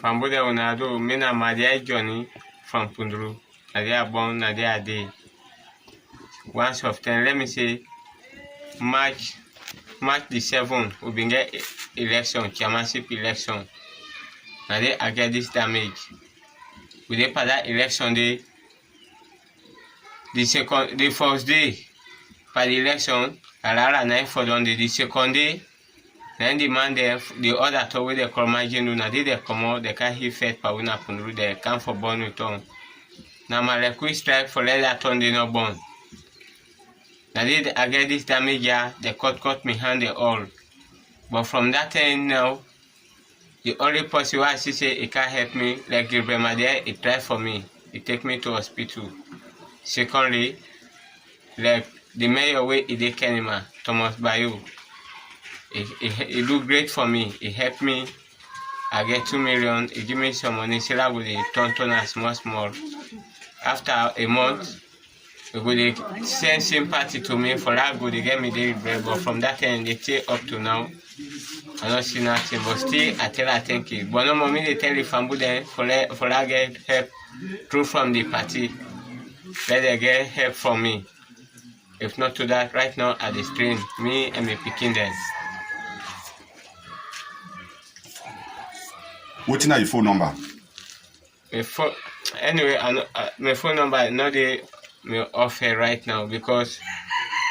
Fambude unado mina Madia Johnny from Pundru. Nadia born Nadia day. Once of 10, let me say March the 7th, we been get election, chairmanship election. Nadia I get this damage. We did for that election day. The first day for the election, Alara 9 for the second day. Then the man there, the other told with the Cormagin Luna did they come out, they can't hear fed Pawuna Pundru, they come for born with on. Now my request strike for let that turn they not born. Now did I get this damage here, the court cut me hand they all. But from that time now, the only person who I see say it can't help me, like Gilbert there, it tried for me. It take me to hospital. Secondly, like the mayor way it did Kenima, Thomas Bayou. It do great for me. It helped me. I get 2 million. It give me some money. So I would turn as small. After a month, it would send sympathy to me for that good. They get me daily bread. But from that time, they take up to now. I don't see nothing. But still, I tell her thank you. But no mommy, they tell you fambu then for I get help through from the party. Let they get help from me. If not to that, right now at the stream, me and me picking them. What's your phone number? Anyway, my phone number not the me offer right now because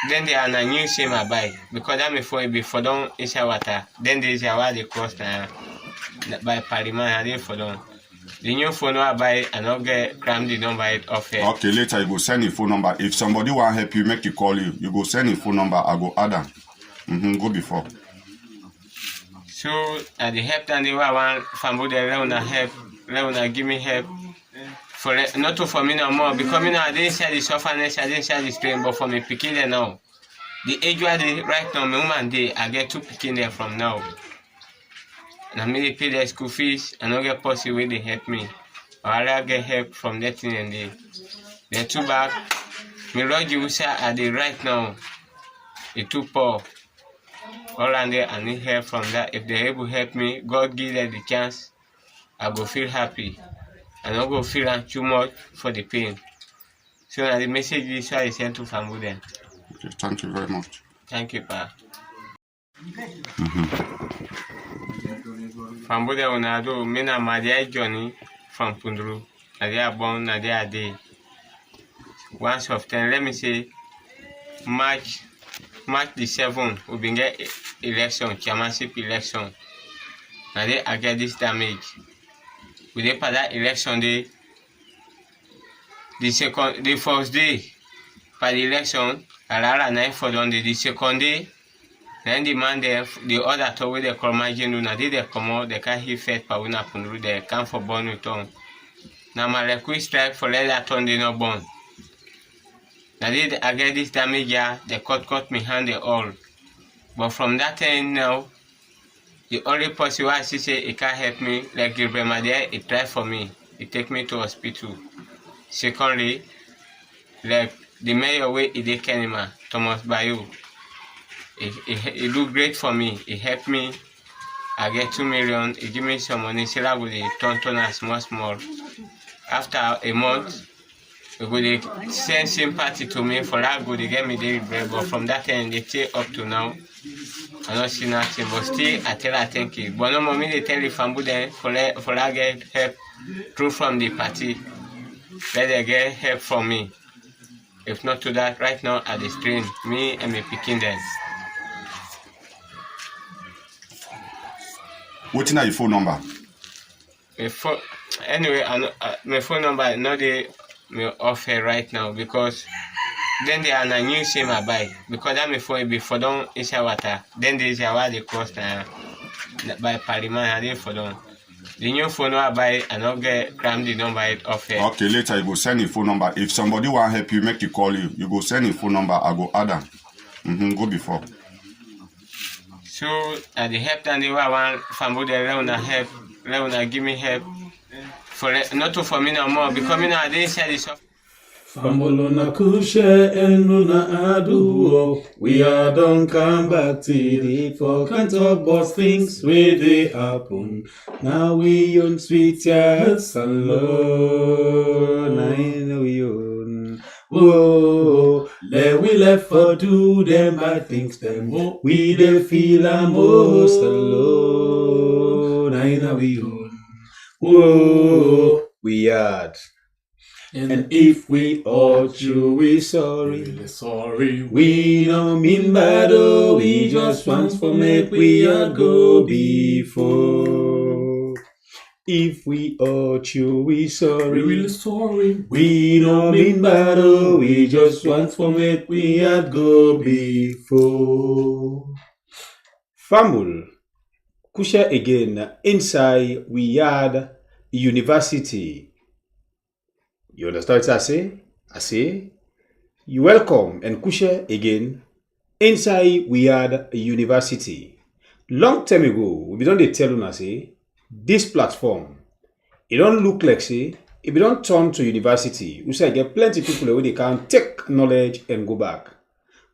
then they are a new SIM I buy because that my phone before don't issue water. Then there is a why they cost by Parliament and they for them. The new phone I buy and not get cram the number it offer. Okay, later you go send a phone number. If somebody want help you, make you call you. You go send a phone number. I go add them. Go before. So at the help and the one family they help, give me help for not to for me no more because me now I didn't share the sufferness, I didn't share the strain, but for me picking there now. The age where they right now, my woman day I get 2 picking there from now. And I may pay their school fees and not get possible way they help me. Or I get help from that thing and they're too bad. Me Lord you say at the right now, it's too poor. All and there I need help from that. If they're able to help me, God give them the chance, I go feel happy. And I go feel too much for the pain. So now the message is why I sent to family. Okay, thank you very much. Thank you, Pa. Family unado mina Madia Johnny from Pundru. Nadia born Nadia day. Once of 10, let me say March the 7th, we been get election, chairmanship election. Nadia I get this damage. We did for that election day. The first day for the election, Alara 9 for the second day. Then the man there, the other told with the Cormagin Luna did they come out, they can't hear fed Pawuna Pundru, they come for born with on. Now my request strike for let that turn they not born. Now did I get this damage here, the court cut me hand they all. But from that time now, the only person who I see say it can't help me, like Gilbert there, it tried for me. It take me to hospital. Secondly, like the mayor way it did Kenima, Thomas Bayou. It do great for me. It helped me. I get 2 million. It give me some money. So I would turn as small. After a month, it would send sympathy to me for that good. They get me daily bread. But from that time, they take up to now. I don't see nothing. But still, I tell her thank you. But no mommy, they tell you fambu then for I get help through from the party. Let they get help from me. If not to that, right now at the stream, me and me picking them. What's your phone number? Anyway, my phone number not the me offer right now because then they are a new SIM I buy because that my phone before don't issue water. Then there is a why they cost by Parliament and they for them. The new phone I buy and not get cram the number it offer. Okay, later you go send a phone number. If somebody want help you, make you call you. You go send a phone number. I go add them. Go before. So at the help and the one family they LEONE give me help for not to for me no more because me now I didn't share the stuff. Famolona kushe enuna aduo. We are done come back to the for can't talk about things where they happen. Now we own sweet yes alone. I know we own. Whoa, let we left for do them bad things them. We they feel most alone. I know we own. Whoa, we had. And if we hurt you, we sorry. Really sorry. We don't mean bad, oh, we just transform it. We are go before. If we hurt you, we sorry. Really sorry. We don't mean bad, oh, we just transform it. We are go before. Famul, Kusha again. Inside we had university. You understand what I say? I say, you welcome and Kusha again. Inside we had a university. Long time ago, we don't tell you say, this platform, it don't look like say, if we don't turn to university, we say get plenty of people where they can take knowledge and go back.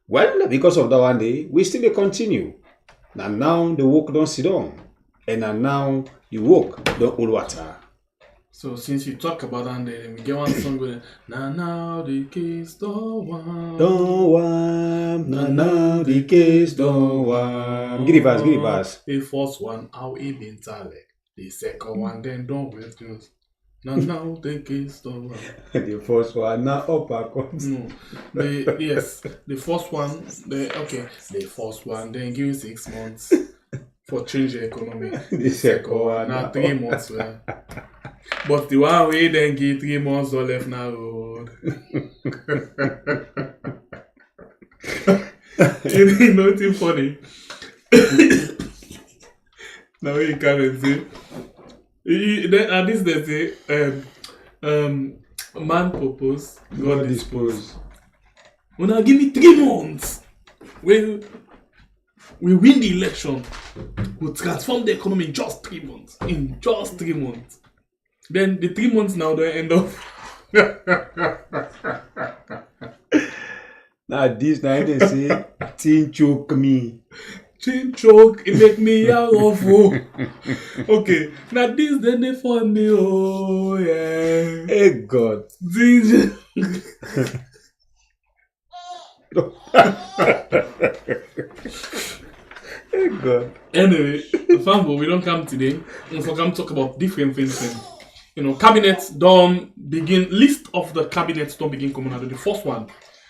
Well, because of that one day, we still continue. And now the work don't sit down. And now the work don't hold water. So since you talk about that, then we get one song with now the case don't want. Now the case don't want. Give it pass. The first one, how he been talent. The second one, then don't wait news. Now the case don't want. The first one, now uppercut. No. Yes, the first one, the first one, then give you 6 months for change the economy. The second one, now 3 months. Well. But the one way then give 3 months or left now road. You know nothing funny. Now you come and say, at least they say, man propose, God dispose. Well, now give me 3 months. We win the election. We'll transform the economy in just 3 months. In just 3 months. Then the 3 months now they end up. Now this night they say, teen choke me. Teen choke, it make me awful. Okay, now this then they find me. Oh yeah. Hey God. Hey God. Anyway, Fambo, we don't come today. We come talk about different things. You know, cabinets don't begin. List of the cabinets don't begin coming out. The first one.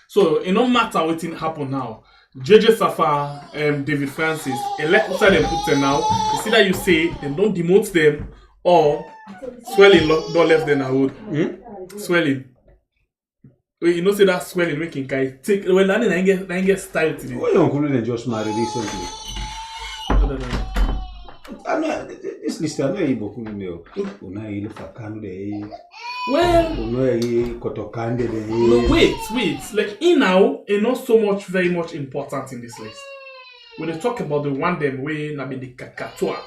So it no matter what happen now. JJ Saffa, David Francis, elect outside them put them now. You see that you say them don't demote them or swelling don't left them out. Swelling. You know say that swelling making guy take well I get style today. Why your uncle then just married recently? I know this list I know you boku me. Una ile fakanu de. Well, no, wait. Like now, it's not so much, very much important in this list. When they talk about the one them way, na be the Kakatoa.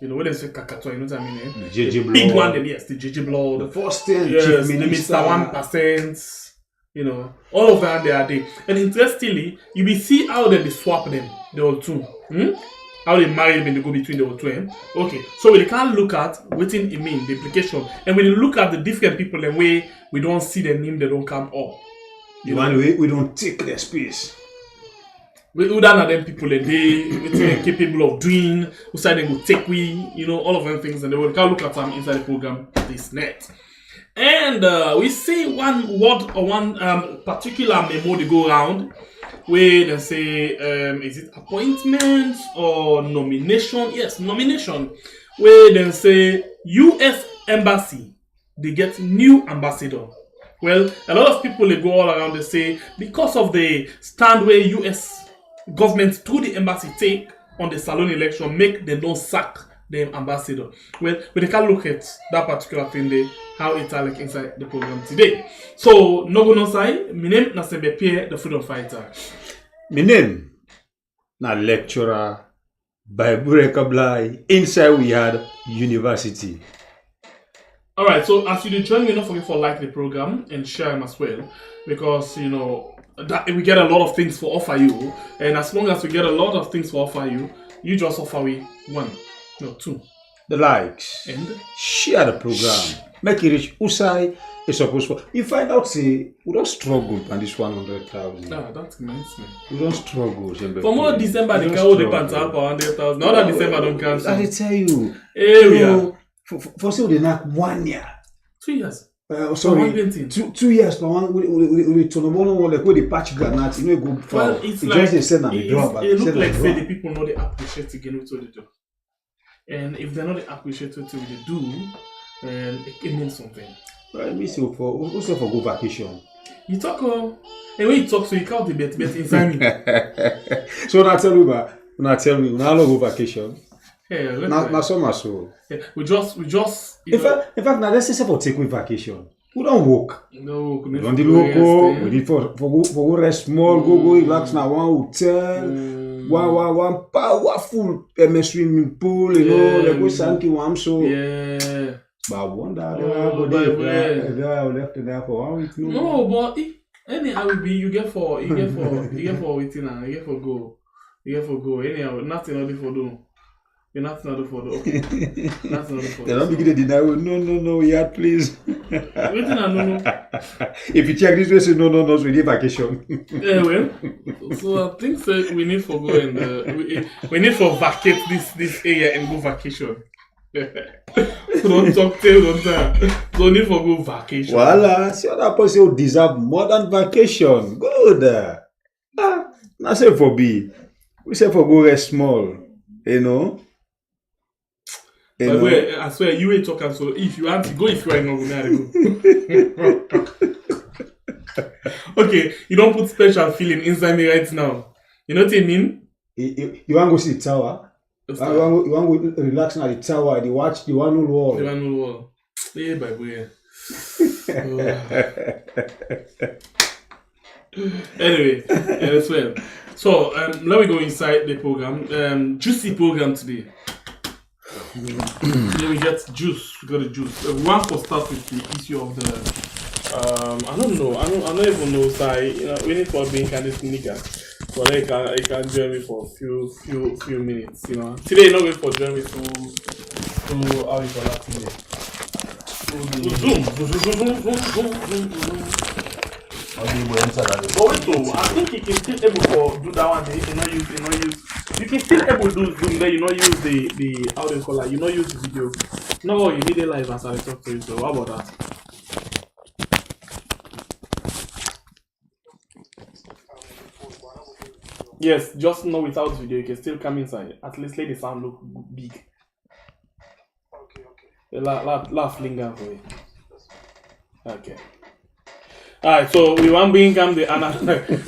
You know when they say Kakatoa, you know what I mean? The JJ Blood. Big one, them, yes, the JJ Blood. The first thing, yes, Chief the Minister. Mr. 1%. You know, all of that they are there. And interestingly, you will see how they swap them, the all two. How they marry them and they go between the two. Okay, so we can't look at what it mean, the implication. And when you look at the different people and way we don't see their name, they don't come up. You know, we don't take their space. We don't know them people and they're capable of doing, who say they will take you know, all of them things, and they will can't look at them inside the program this net. And we see one word or one particular memo they go around where they say, is it appointment or nomination? Yes, nomination. Where they say U.S. Embassy, they get new ambassador. Well, a lot of people they go all around, they say, because of the stand where U.S. government through the embassy take on the Salon election, make them don't sack the ambassador. Well, we can look at that particular thing there, how it's like inside the program today. So, no go no side, my name is Pierre, the freedom fighter. My name na lecturer by Bureka Blai. Inside we had university. Alright, so as you do join me, don't forget to like the program and share them as well. Because that we get a lot of things for offer you. And as long as we get a lot of things for offer you, you just offer we 2. The likes. And share the program. Make it reach Usai is supposed to. You find out, say, we don't struggle on this 100,000. Nah, that's immense, man. We don't struggle. For more December, they can hold the pants up for 100,000. Now that December don't cancel. I tell you. Area. For say they knock 1 year. 2 years. Sorry, 2 years. For one, we to the one like where the patch granite, go far. Well, it's like just send them drop. It look like say the people know they appreciate again what they do, and if they're not they appreciate what they do, it means something. Right, me say for also for go vacation. You talk and when you talk, so you can't debate inside me. So when I tell you, now go vacation. Yeah, now summer so. Yeah, we just. In fact, now let's say for take away vacation. We don't work. No, we don't do local. We need for go rest small. Go relax now. One hotel. One powerful swimming pool. Like go Sanki one so. Yeah. But one day I left there for 1 week. No, but anyhow will be you get for waiting and you get for go. Anyhow, nothing only for do. You're not another photo. Okay. That's another photo. They're not beginning to deny. No, yeah, please. No. If you check this way, say no, so we need vacation. Yeah, well. So I think that we need for go and we need for vacate this area and go vacation. Don't talk till time. So need for go vacation. Voila, see other person who deserve more than vacation. Good. Not say for B. We say for go rest small. By the way, I swear you ain't talking, so if you want to go, if you ain't not going to go. Okay, you don't put special feeling inside me right now. You know what I mean? You want to go see the tower? You want to relax now the tower, you watch the one wall. The one wall. Yeah, by the way. Anyway, as well. So, let me go inside the program. Juicy program today. Then we get juice. We got the juice. We want to start with the issue of the. I don't know. I don't even know. So we need for being kind of nigga. So they can join me for a few minutes. Today not going for join me to how you call that today. Zoom. But wait, so I think you can still able to do that one. You not use. You can still able to do Zoom. Then you not use the how do you call that? You not use the video. No, you need a live as I talk to you. So how about that? Yes, just not without video. You can still come inside. At least let the sound look big. Okay. Laugh linger for you. Okay. Alright, so we want to bring him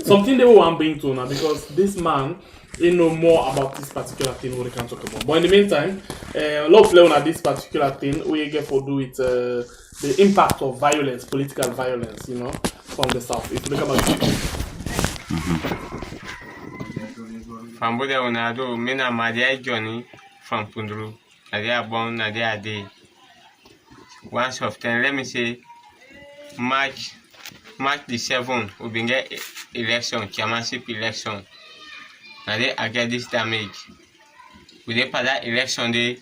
something they want to bring to now because this man he know more about this particular thing what they can talk about. But in the meantime, let's learn at this particular thing we get to do with the impact of violence, political violence, from the south. If you look about it. From Buddha Unado, Mina Madia Johnny from Pundru, Nadia born Nadia Day. Once of 10, let me say March the 7th, we begin election, chairmanship election. Now they get this damage. We dey for that election day.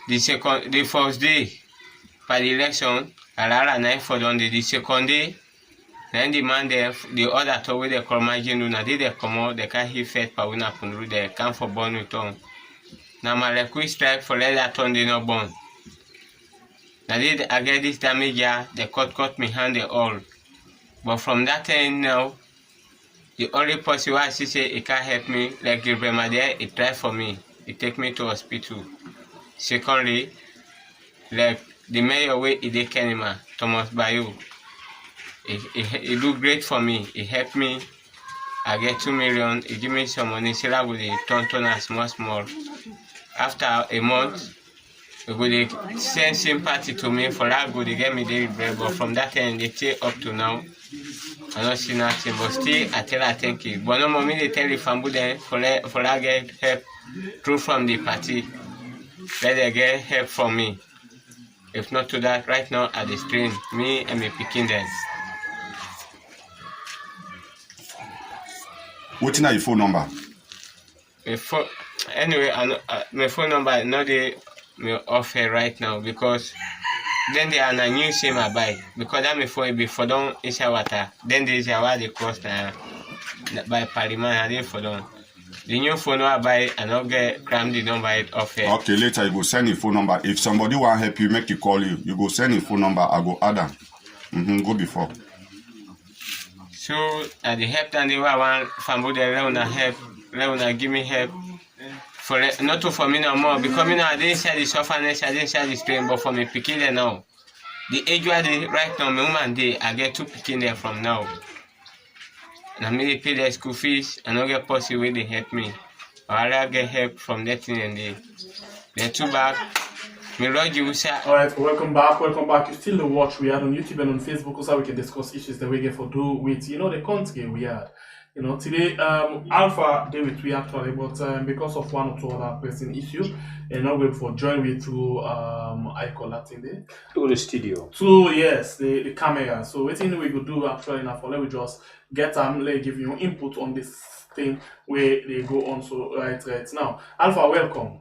The first day for the election, Alara 9 for the second day. Then the man there, the other two with the Kormajin, now they come out, they can't hear fed Pawuna Punru, they come for born with on. Now my request strike for let that turn they not born. Now I get this damage here, the court cut me hand they all. But from that time now, the only person who I see say it can't help me, like the Bremadier, it tried for me. It take me to hospital. Secondly, like the mayor way it did Kenima, Thomas Bayou. It do great for me. It helped me. I get 2 million. It give me some money. So I go to turn as small. After a month, they go send sympathy to me for that go they get me daily bread. But from that time they take up to now, I don't see nothing. But still I tell her thank you. But no more me they tell the family then for that get help through from the party. Let they get help from me. If not to that, right now at the stream, me and me picking them. What's your phone number? Anyway, my phone number not the me offer right now because then they are a new SIM I buy because that my phone before don't issue water. Then there is a why they cost by Parliament and then for don't. The new phone I buy and not get cram the number it offer. Okay, later you go send your phone number. If somebody want help you, make you call you. You go send your phone number. I go add them. Go before. So at the help and the one family learn help, learn give me help. For not for me no more because me now I didn't share the sufferness, I didn't share the strain, but for me picking there now. The age where they right now, my woman day, I get 2 picking there from now. And I may pay their school fees and not get possible way they help me. Or I get help from that thing and they're too bad. Me Lord you say. Alright, welcome back. You still the watch we had on YouTube and on Facebook so we can discuss issues that we get for do with the country we had. Today Alpha day with we actually, but because of one or two other pressing issue, and now we're for join with through I call that thing there. To the studio. Yes, the camera. So what thing we could do actually now for let we just get let give you input on this thing where they go on so right now. Alpha, welcome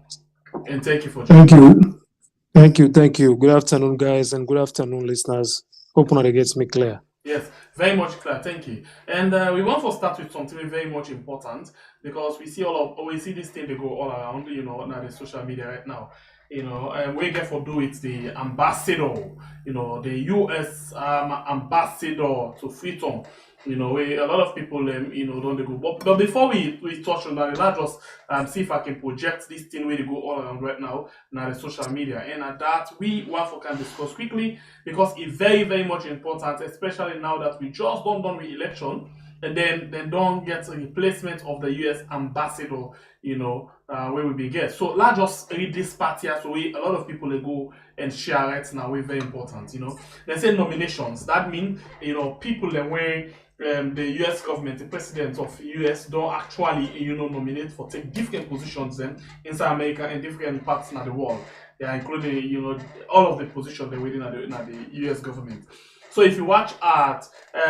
and thank you for joining. Thank you. Good afternoon, guys, and good afternoon, listeners. Hope one gets me clear. Yes, very much clear. Thank you. And we want to start with something very much important because we see this thing they go all around. Now the social media right now. And we get for do it the ambassador. The U.S. Ambassador to FREETOWN. A lot of people don't they go. But before we touch on that, let's just see if I can project this thing where they go all around right now the social media. And at that we can discuss quickly because it's very, very much important, especially now that we just done re-election and then don't get a replacement of the US ambassador, where we begin. So let's just read this part here so a lot of people they go and share right now. We're very important, They say nominations. That means people that wearing the U.S. government, the president of U.S. don't actually, nominate for take different positions inside America and different parts of the world. They are including, all of the positions they're within the U.S. government. So if you watch at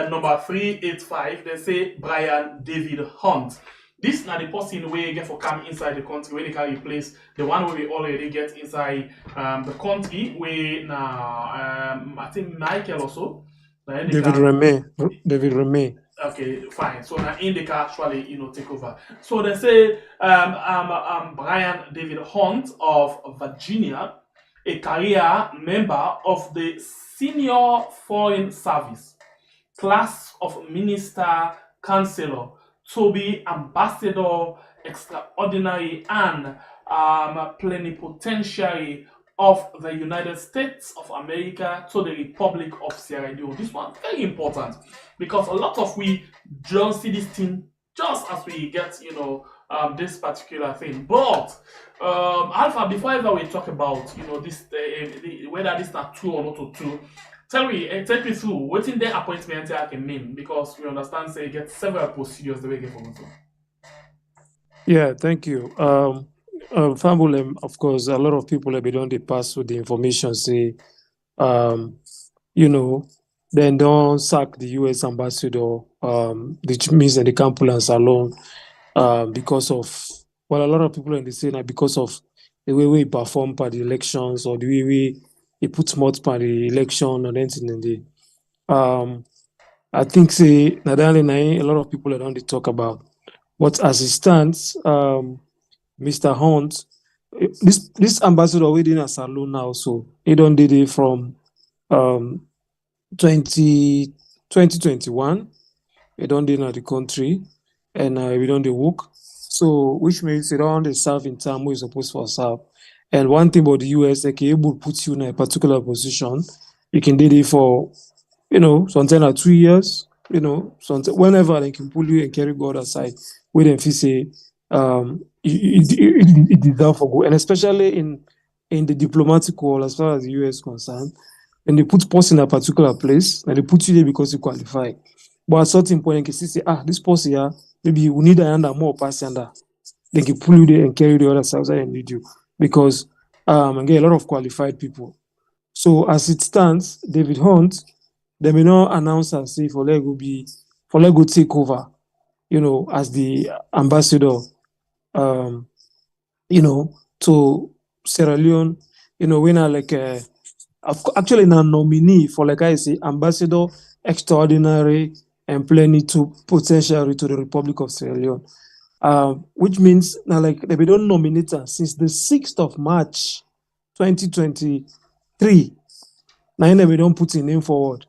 number 385, they say Brian David Hunt. This is the person where you get for come inside the country where they can replace the one where we already get inside the country where I think Michael also. David Remy. Okay, fine. So now Indica actually, take over. So they say Brian David Hunt of Virginia, a career member of the Senior Foreign Service, class of Minister, Counselor, to be Ambassador Extraordinary and Plenipotentiary of the United States of America to the Republic of Sierra Leone. This one very important because a lot of we don't see this thing just as we get this particular thing. But Alpha, before ever we talk about this whether this not true or not true, take me through what in the appointment I can mean because we understand say get several procedures the way get for me. Yeah, thank you. Fambulem, of course, a lot of people have been on the pass with the information, say, then don't sack the US ambassador, which means that they can't pull us alone because of, a lot of people in the scene are because of the way we perform per the elections or the way we put smart per the election and anything in the. I think, say, a lot of people don't talk about. But as it stands, Mr. Hunt, this ambassador within a salon now, so he don't did it from 2021. He don't did in the country, and we don't do work. So which means they don't serve in time we're supposed to serve. And one thing about the US, they can able to put you in a particular position. You can do it for sometimes like 2 years. Sometimes whenever they can pull you and carry God aside, we then feel say it deserves for go, and especially in the diplomatic world as far as the US is concerned, when they put person in a particular place, and they put you there because you qualify. But at a certain point, they can say, this person here, maybe we need a more person that they can pull you there and carry the other side and lead you because and get a lot of qualified people. So as it stands, David Hunt, they may not announce and say for Lego take over, as the ambassador, to Sierra Leone, when I actually a nominee for, like I say, ambassador extraordinary and plenipotentiary to the Republic of Sierra Leone. Which means now, like, they don't nominate her since the 6th of March 2023. Now we don't put a name forward,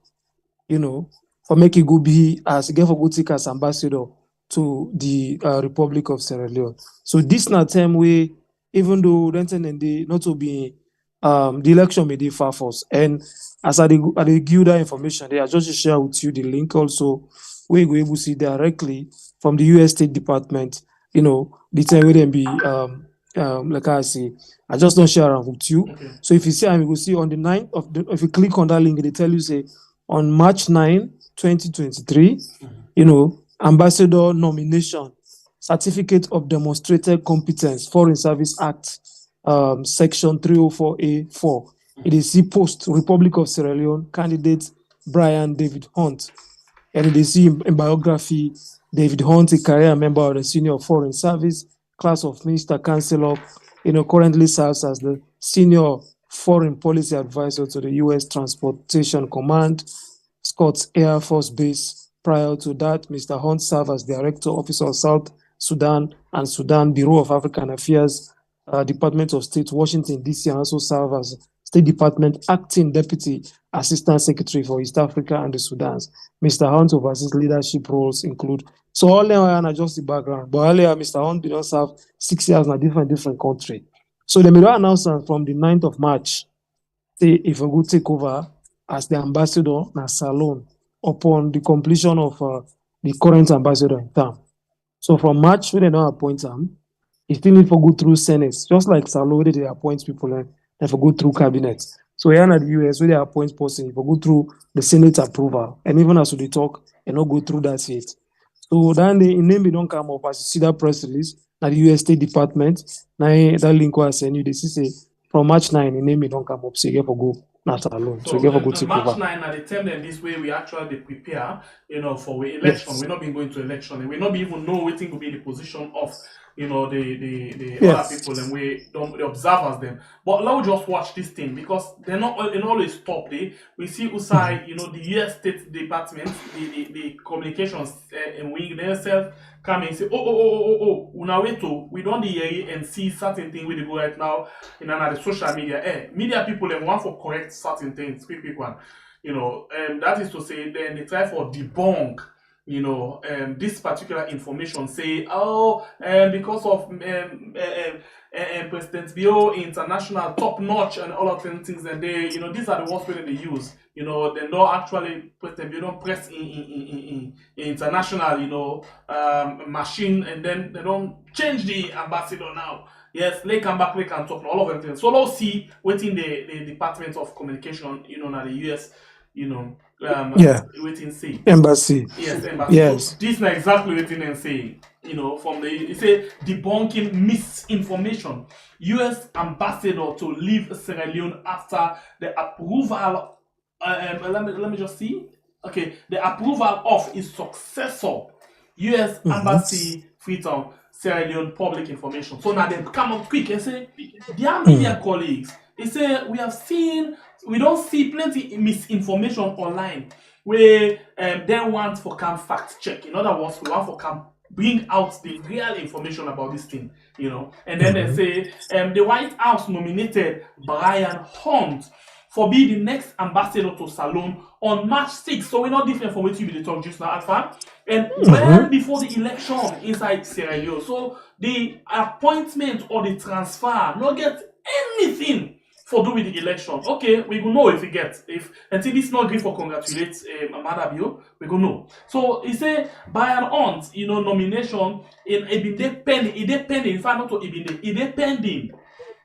for make it go be as get for go take as ambassador to the Republic of Sierra Leone. So this not time where, even though they not to be the election may be far force. And as I give that information, they are just to share with you the link also where you go able to see directly from the US State Department, the time where they be like I say, I just don't share around with you. Okay. So if you see, you will see on the 9th if you click on that link, they tell you say on March 9, 2023, ambassador nomination, certificate of demonstrated competence, Foreign Service Act, section 304A4. It is the post Republic of Sierra Leone candidate Brian David Hunt. And it is in biography, David Hunt, a career member of the Senior Foreign Service, class of Minister Counselor, currently serves as the Senior Foreign Policy Advisor to the U.S. Transportation Command, Scotts Air Force Base. Prior to that, Mr. Hunt served as Director, Officer of South Sudan and Sudan Bureau of African Affairs, Department of State, Washington, D.C., and also served as State Department Acting Deputy Assistant Secretary for East Africa and the Sudans. Mr. Hunt oversees leadership roles include, so all them are just the background, but earlier Mr. Hunt did not serve 6 years in a different country. So they made an announcement from the 9th of March, say if I go take over as the ambassador na Salone upon the completion of the current ambassador in town. So from March, when they don't appoint him, he still need to go through Senate, just like Salone, they appoint people and for go through cabinet. So here in the US, where they appoint person, if go through the Senate approval, and even as they talk, and not go through that yet. So then the name don't come up as you see that press release, now the US State Department, now that link was send you, they say from March 9, the name don't come up, so you get for go not alone. So you get for go take March over. 9, at the time then this way we actually prepare, for the election. Yes. We're not been going to election, and we not even know what will be the position of the Yes. other people, and we don't the observers them. But now we just watch this thing because they're not in always stop there. We see outside, the US State Department, the communications and wing themselves come and say, una wait to we don't hear and see certain things where they go right now in another social media. Media people and want for correct certain things, quick one. That is to say, then they try for debunk this particular information, say, because of President Bio international top notch and all of them things, and they, these are the ones that they use. They don't actually President Bio don't press in international, machine, and then they don't change the ambassador now. Yes, they come back, they can talk, all of them things. So let's see within the Department of Communication, now the US, waiting say Embassy. Yes, embassy. Yes. So this is not exactly what they say. From it say debunking misinformation. U.S. ambassador to leave Sierra Leone after the approval. Let me just see. Okay, the approval of his successor. U.S. Embassy, Freetown, Sierra Leone, public information. So now they come up quick and say, dear media colleagues, they say we don't see plenty misinformation online where then want for come fact check. In other words, we want for come bring out the real information about this thing, And then they say the White House nominated Brian Hunt for be the next ambassador to Salone on March 6th. So we're not different from what you be talk just now, Alpha. And well before the election inside Sierra Leone. So the appointment or the transfer not get anything for do with the election. Okay, we go know if we get until this not great for congratulate MAADA Bio, we go know. So he say Brian Hunt, nomination in it pending. In fact, not to it pending.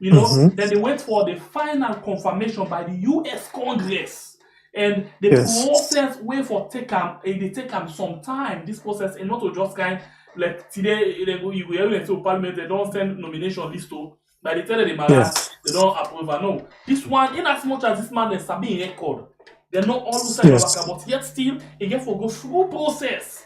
Then they wait for the final confirmation by the U.S. Congress, and the process wait for take some time. This process and not to just kind like today they go you will to Parliament, they don't send nomination list to. By the time they Yes. they don't approve. No, this one, in as much as this man is sabi record, they're not all side of Yes. but yet still he get for go through process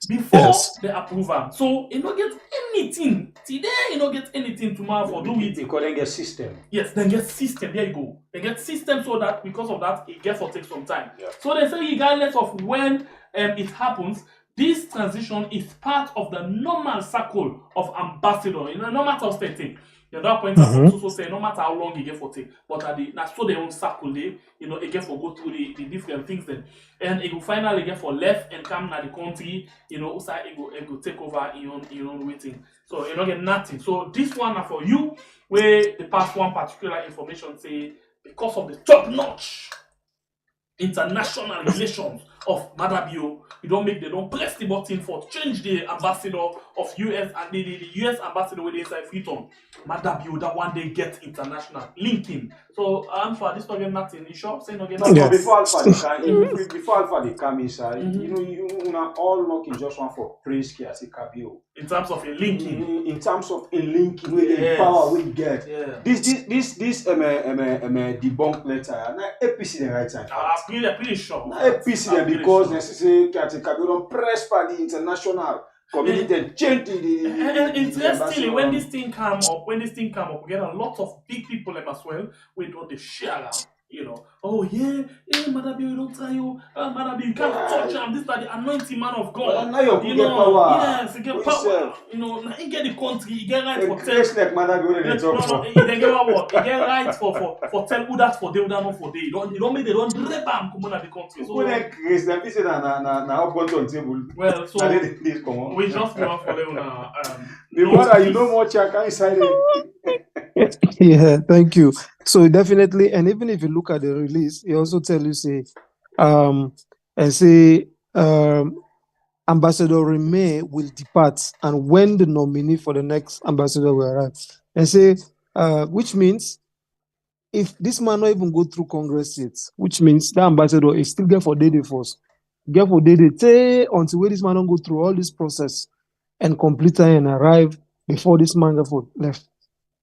before Yes. they approve am. So he don't get anything. Today he don't get anything tomorrow for do it. Because they get system. Yes, they get system. There you go. They get system so that because of that it gets for take some time. Yeah. So they say regardless of when it happens, this transition is part of the normal cycle of ambassador. You know, no matter how thing. The other point I also say no matter how long you get for take, but at the so they own circle they, you know, it get for go through the different things then. And it will finally get for left and come to the country, you know, also it go take over in own waiting. So you don't get nothing. So this one are for you where the past one particular information say because of the top notch international relations of MAADA, they don't press the button for change the ambassador of US and the US ambassador with inside FREETOWN. MAADA, that one day get international linking. So for this not get nothing. You sure say not get nothing? No, before Alpha they come inside, you know, you all knock in just one for praise care as a cabio. In terms of a linking. In terms of a linking, the power we get. Yeah. This debunk letter. Now APC the right time. I'm pretty sure. Now APC because necessary don't press by the international community change and interestingly when this thing come up, we get a lot of big people as well. We don't they share around. You know, oh yeah, MAADA, you don't try you, MAADA, you can't touch him. This is the anointing man of God. Well, now you get power. Yes, you get power. You know, now you get the country, you get right for tell. Like MAADA, they get what? You get right for tell who that for day, who that not for day. You don't make they don't drip am come on the country. So when Chris, them say na up on table. Well, so we just go for them now. The water, you know more check inside it. Yeah, thank you. So definitely, and even if you look at the release, it also tell you Ambassador Reme will depart, and when the nominee for the next ambassador will arrive, and say, which means if this man not even go through Congress yet, which means the ambassador is still get for day first, get for day until where this man don't go through all this process and complete and arrive before this man get for left.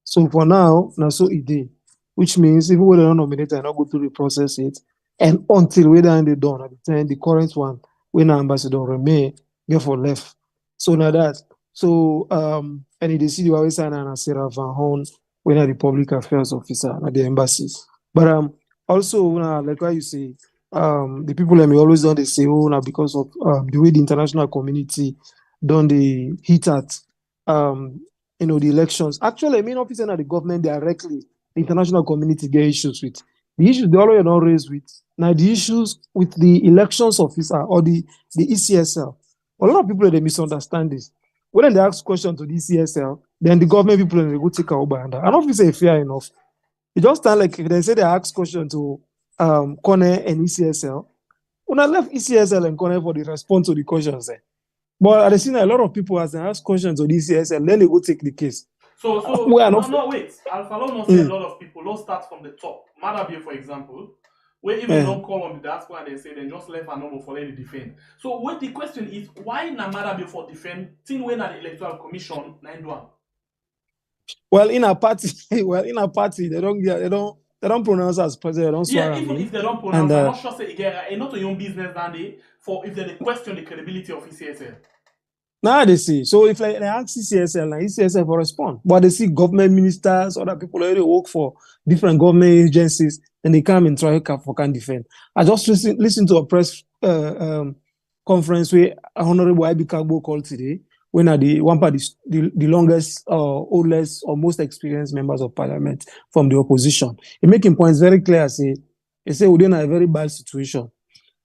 So for now, so it did, which means even when they don't nominate and not go through the process yet, and until we're done, they done at the time, the current one, when Ambassador Reme get for left. So now that, so and it is the always sign and Sarah Van Horn, when the public affairs officer at the embassies. But also like what you say, the people that may always done they say, oh, now because of the way the international community done the hit at the elections. Actually, I mean, officers at the government directly, the international community get issues with. The issues they always don't raise with. Now, the issues with the elections officer or the ECSL. A lot of people, they misunderstand this. When they ask questions to the ECSL, then the government people, they go take over. And I don't feel say fair enough. It just sound like they say they ask questions to Kone and ECSL. When I left ECSL and Kone for the response to the questions there. But I've seen a lot of people as they ask questions on this and then they go take the case. So wait. Alpha not say a lot of people. Let's start from the top. MAADA, for example, where even don't call on the diaspora and they say they just left a number for them to defend. So what the question is, why na MAADA for defend? Thing when at the electoral commission 9-1? Well, in a party, they don't pronounce as president. They don't swear. Yeah, even if they don't pronounce, I'm not sure say again. Not your own business than they for if they question the credibility of ECSL. Now they see. So if they ask ECSL, now ECSL will respond. But they see government ministers, other people already work for different government agencies, and they come and try for can defend. I just listen to a press conference where Honorable Ibi Kagbo called today, when are the longest, oldest, or most experienced members of parliament from the opposition. He making points very clear. He say we're in a very bad situation.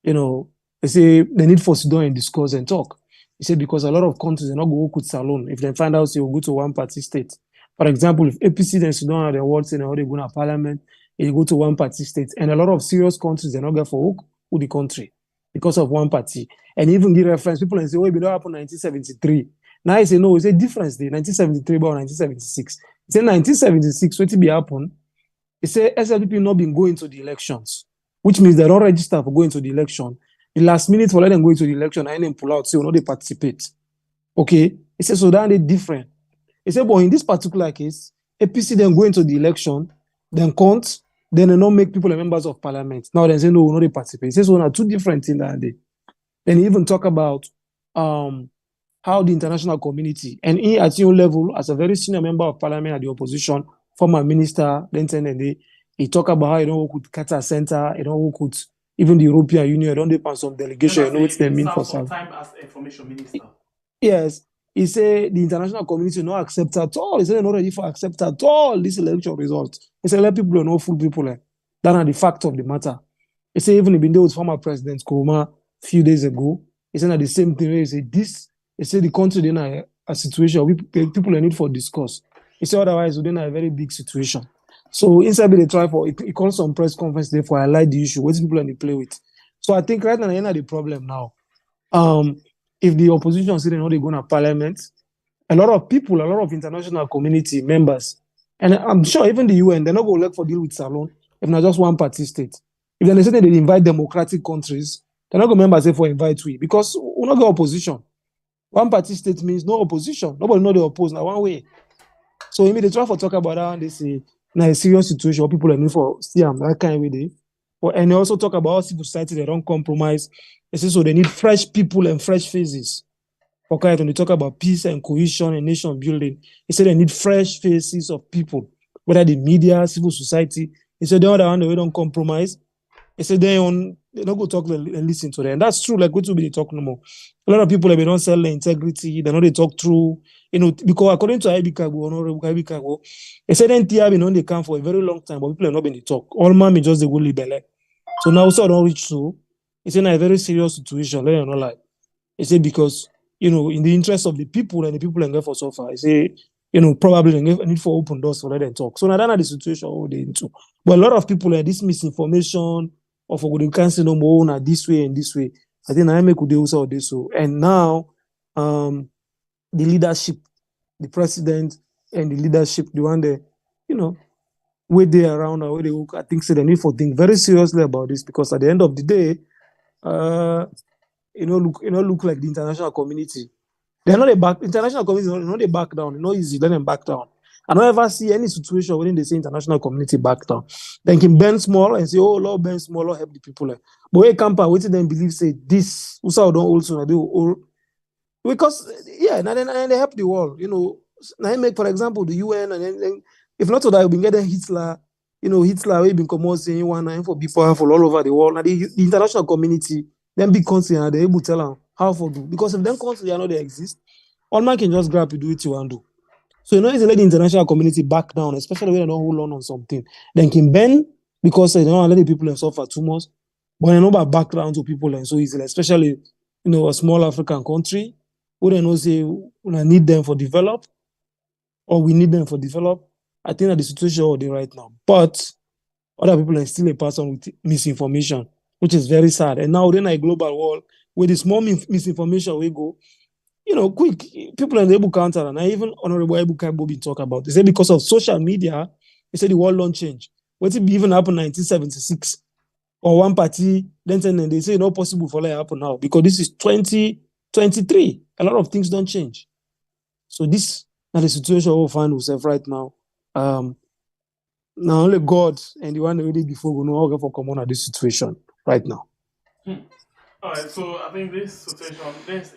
You know, they say they need for sit down and discuss and talk. He said because a lot of countries are not going to work with Salon. If they find out they will go to one party state. For example, if APC then sit down at the world saying how they go to parliament, they go to one party state. And a lot of serious countries are not going for work with the country because of one party. And even give reference, people and say, oh, it don't happen in 1973. Now I say no, it's a difference there, 1973 about 1976. It's in 1976, what will be happen? It say SLPP not been going to the elections, which means they don't register for going to the election. The last minute for let them go into the election and then pull out, say, no, they participate. Okay? It says, so that they different. It said, but in this particular case, APC then go into the election, then count, then they not make people members of parliament. Now they say no, we not participate. This one are two different things that day. Then he even talk about how the international community and he at your level as a very senior member of parliament at the opposition, former minister, then he talk about how you know we could Qatar Center, you know we could even the European Union, don't depend on some delegation, you know what they mean for some time as information minister. Yes. He said the international community not accept at all. He said they're not ready for accept at all this election result. He said let people know fool people. That are the fact of the matter. He said even been there with former President Kuruma a few days ago. He said that the same thing. He said this. He said the country in a situation where people are need for discourse. He said otherwise we're in a very big situation. So inside they try for he calls some press conference there for highlight the issue. What people are they play with. So I think right now the end of the problem now. If the opposition say they know they're going to parliament, a lot of people, a lot of international community members, and I'm sure even the UN, they're not going to look for deal with Salon if not just one party state. If they say they invite democratic countries, they're not going to members say for invite we because we're not going opposition. One party state means no opposition. Nobody know they oppose now one way. So they try to talk about that and they say now a serious situation where people are need for see that kind of way they. And they also talk about civil society, they don't compromise. They say so they need fresh people and fresh faces. Okay, when they talk about peace and cohesion and nation building, they say they need fresh faces of people, whether the media, civil society. They say the other one, they don't compromise. They say they don't go talk and listen to them. And that's true, like what will be they talk no more. A lot of people they don't sell their integrity, they know they talk through, because according to Ibikago, Honorable Ibikago, they said NTR been on the camp for a very long time, but people are not been the talk. All man just they go libel. So now so don't reach so. It's in a very serious situation. Let them know like. They say because in the interest of the people and the people and for so far, I say probably they need for open doors for let them talk. So now that's the situation they into. But a lot of people like this misinformation or for they can't say no more this way and this way. I think I make good also this so. And now the leadership, the president and the leadership, the one that where they around or where they I think so they need for think very seriously about this because at the end of the day, look like the international community. They're not a back international community, not they back down, it's not easy, let them back down. I don't ever see any situation within they say international community back down. They can bend small and say, oh Lord, bend small, Lord help the people. But where camper waiting then believe say this also don't also do because now they help the world, now make for example the UN and then if not so that we've been getting Hitler, Hitler we've been coming saying one for be powerful all over the world. Now the international community, then big country and they're able to tell them how for do because if them countries they exist, all man can just grab to do it you want to do. So it's let the international community back down, especially when they don't hold on something. Then can bend because they don't let the people suffer too much. But they know about background to people and so easily, especially a small African country who they know say we need them for develop or we need them for develop. I think that the situation they right now. But other people are still a person with misinformation, which is very sad. And now in a global world where the small misinformation we go, quick people are able to counter. And even Honorable Ebuka be talk about. They say because of social media, they say the world don't change. What if it even happened in 1976 or one party? Then they say not possible for that to happen now because this is 2023. A lot of things don't change. So this is the situation we find ourselves right now. Now only God and the one already before we know how for come on at this situation right now. All right, so I think this situation, there's a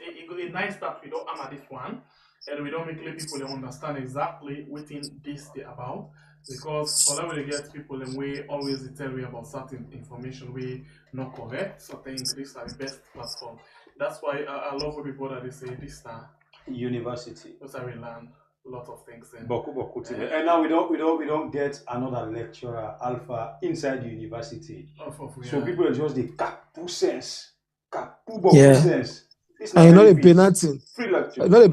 nice start we don't hammer this one, and we don't make people understand exactly what this is about. Because for that way they get people and we always tell me about certain information we not correct. So I think this is the best platform. That's why I love what people that they say this now. University. Because I will learn a lot of things. And now we don't get another lecturer alpha inside the university. So people are just the capu sense. Sense. I know they pay nothing. Free lecture. They're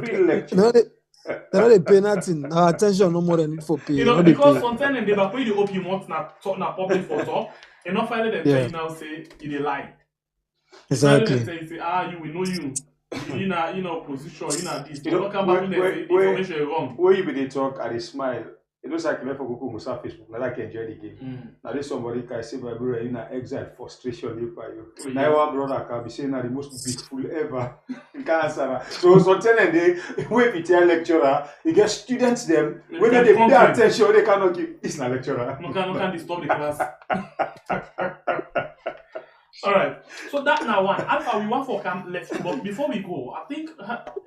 not pay nothing. Our attention no more than need for pay. Because sometimes they back when you hope you want na public photo, and not finally they tell you now say you lie. Exactly. Finally they say you will know you. You know position, you know this. Don't come back when they say information is wrong. Where you be they talk and they smile. It looks like for Google Musa Facebook, now I can enjoy the game. Now there's somebody can say my brother in exile frustration you by you. Now one brother can be saying that the most beautiful ever in Canada. So sometimes they wait with your lecturer, you get students them when they pay attention they cannot give it's not lecturer. No can disturb the class. Alright. So that now one. Alpha we want for camp left, but before we go, I think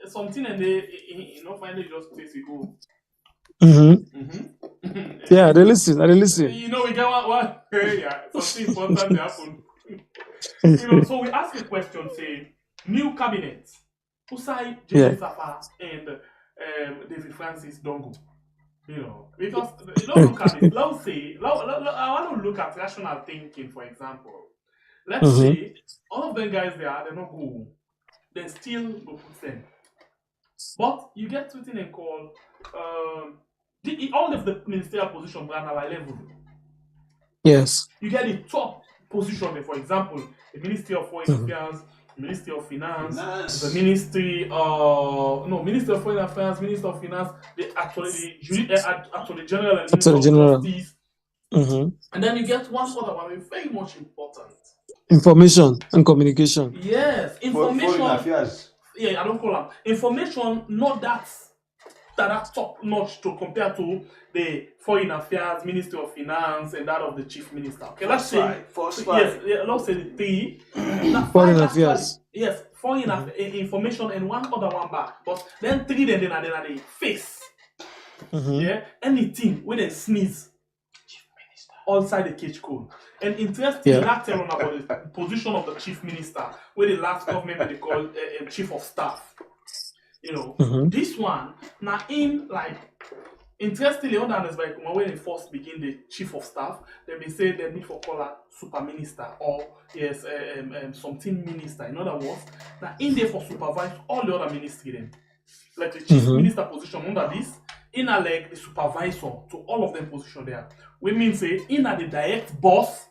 something and they finally just place we go. Yeah, they listen. They listen. We get one. Yeah, something important happen. So we ask the question, say, new cabinet. Usai, Saffa, and David Francis don't go. Because look at it. Let's say, I want to look at rational thinking, for example. Let's say all of them guys there, they not go. Then still go put them. But you get something and call all of the ministerial position are at our level. Yes. You get the top position there, for example, the Ministry of Foreign Affairs, the Ministry of Finance, the Ministry of Foreign Affairs, Minister of Finance, the General and Minister of Justice. And then you get one other one very much important. Information and communication. Yes, information. Foreign affairs. Yeah, I don't call them. Information, not that top notch to compare to the Foreign Affairs, Ministry of Finance, and that of the Chief Minister. Okay, let's say let's say the three. Foreign Affairs. Yes, foreign information and one other one back. But then three then are the face. Yeah, anything when they sneeze outside the cage code. And interesting that tell on about the position of the Chief Minister, where the last government they call Chief of Staff. This one now in like interestingly under when they first begin the Chief of Staff, they may say they need for call a super minister or something minister. In other words, now in there for supervise all the other ministry then. Like the Chief Minister position under this, in a like the supervisor to all of them position there. We mean say in a the direct boss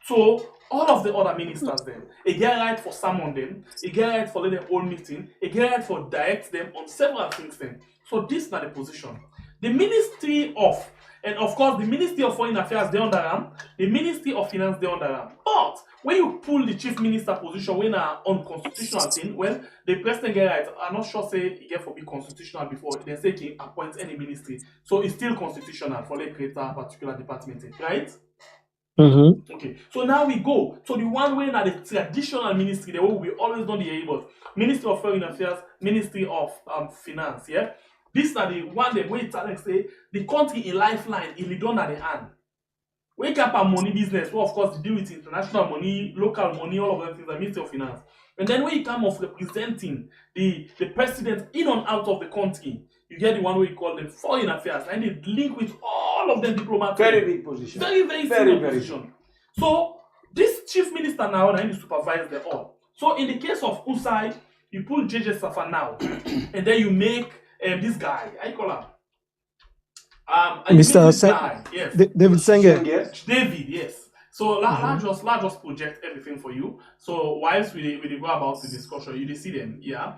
to all of the other ministers then. It get right for summon them, it get right for let them all meeting, it get right for direct them on several things then. So this is not the position. The Ministry of, and of course the Ministry of Foreign Affairs they under them, the Ministry of Finance they under them. But when you pull the Chief Minister position when are unconstitutional thing, well the president get right. I'm not sure say he get for be constitutional before they say he appoints any ministry. So it's still constitutional for the create a particular department, right? Okay, so now we go to the one way now the traditional ministry, the way we always don't hear about Ministry of Foreign Affairs, Ministry of Finance. Yeah, these are the one that we like say the country in lifeline in done at the hand. Wake up our money business, well, of course, to deal with international money, local money, all of them things, the Ministry of Finance. And then when you come of representing the president in and out of the country, you get the one way you call them foreign affairs, and they link with all of them diplomats. Very big position. Very senior position. So this chief minister now and he supervise them all. So in the case of Usai, you pull JJ Saffa now, and then you make this guy, I call him. Mr. Yes. David Sanger. David, yes. So let's just project everything for you. So whilst we go about the discussion, you see them, yeah.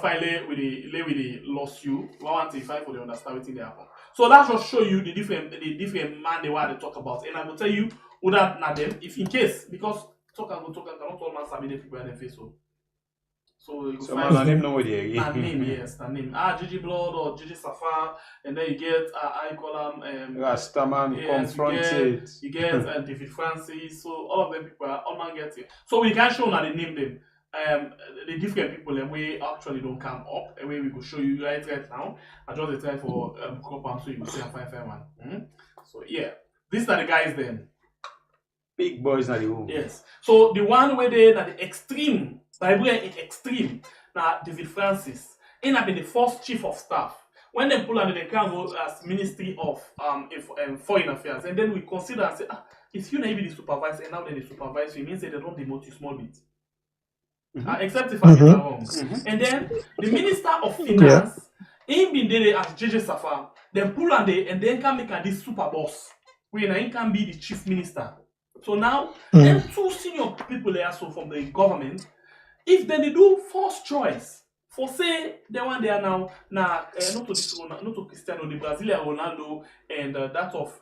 Finally we lost you 125 for the understand what they happen. So let's just show you the different man they want to talk about, and I will tell you who that not them if in case because talk and cannot all man sabi the people in the face so you find my name nobody again. Name, yes, the name. Gigi Blood or Gigi Saffa, and then you get I call him Rastaman confronted. You get David Francis, so all of them people all man get it. So we can show now the name them. The different people and we actually don't come up and we will show you right now. I just try for crop so you will see and find one. So yeah, these are the guys then. Big boys are the room. Yes. So the one where they at the extreme. Bible in extreme. Now David Francis, he have been the first chief of staff. When they pull under the can go as Ministry of Foreign Affairs, and then we consider and say, if you not be the supervisor and now then the supervisor, it means that they don't demote you small bit. Except if I get that wrong. And then the Minister of Finance, he been there as JJ Saffa, then pull under and then can make this super boss. Where he can be the chief minister. So now, then two senior people there so from the government. If then they do first choice, For say the one they are now not to this not to Cristiano, the Brazilian Ronaldo and that of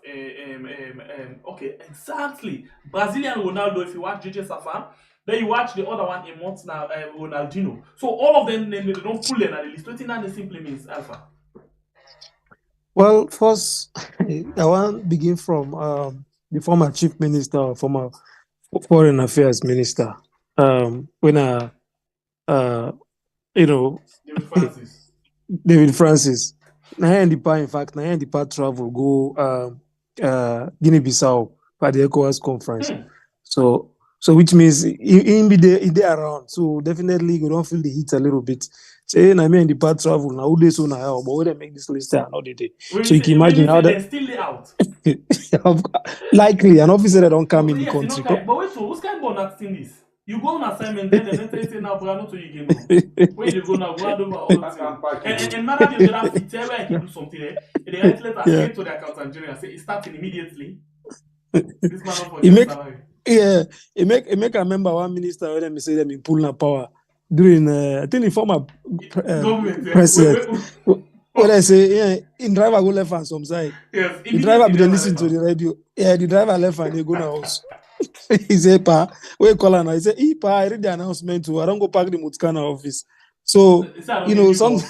okay, exactly, Brazilian Ronaldo. If you watch JJ Saffa, then you watch the other one in months now, Ronaldinho. So all of them they don't pull them at the list. What that simply means, Alpha? Well, first, I want to begin from the former chief minister, former foreign affairs minister. When you know, David Francis. David Francis. In fact, the part travel go Guinea-Bissau for the ECOWAS conference. So which means in be there around. So definitely you don't feel the heat a little bit. Say I mean the part travel now they so now, but when they make this list another day. So you can imagine how they're still out. Likely an officer that don't come in the Yes, country. But wait, so who's kind of not thing this? You go on assignment, then they say now, but not to you again. Where you go now, go over all the things. And MAADA be that fit where I can do something there. They write letter straight to the accountant general, say it's starting immediately. This man not for salary. Yeah, it make I remember one minister when they say them in pulling power during I think the former president. What I say, yeah, in driver go left hand some side. Yes, the driver be they listen to the radio. Yeah, the driver left hand they go now house. He say, "Pa, we call her now." He say, "Pa, I read the announcement too. I don't go park the Mutkana office." So some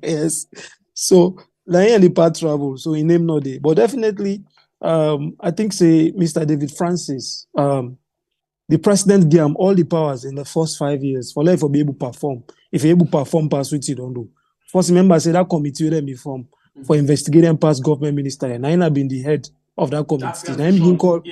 yes. So like the part travel. So he name no day, but definitely. I think say Mr. David Francis, the president gave him all the powers in the first 5 years for life for be able to perform. If you're able to perform past what you don't do. First remember say that committee will be formed for investigating past government minister. And I have been the head of that committee. And he call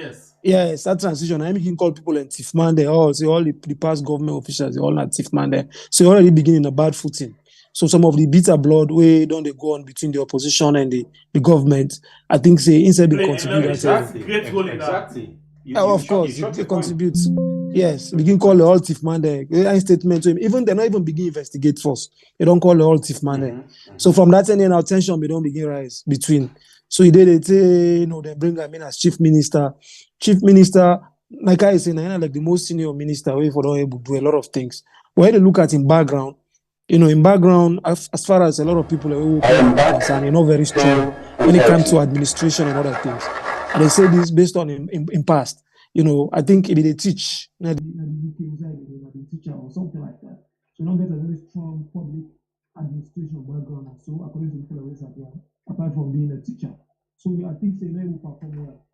yes, that transition. I can call people and thief man there. All say all the past government officials, they all not thief man there. So already beginning a bad footing. So some of the bitter blood way don't they go on between the opposition and the government. I think say instead they contribute Exactly. Of course, it contributes. Yes, begin call the all thief man there. Statement to him. Even they not even begin investigate first. They don't call the all thief man there. So from that end, now tension they don't begin rise between. So he did it. They bring him in as chief minister. Chief minister, like I say, like the most senior minister, where for don't able to do a lot of things. But when they look at him background. In background, as far as a lot of people are concerned, not very strong when it comes to administration and other things. And they say this based on in past. I think if they teach, the teacher or something like that. So not get a very strong public administration background. So according to people always appear, apart from being a teacher. So I think they will perform well.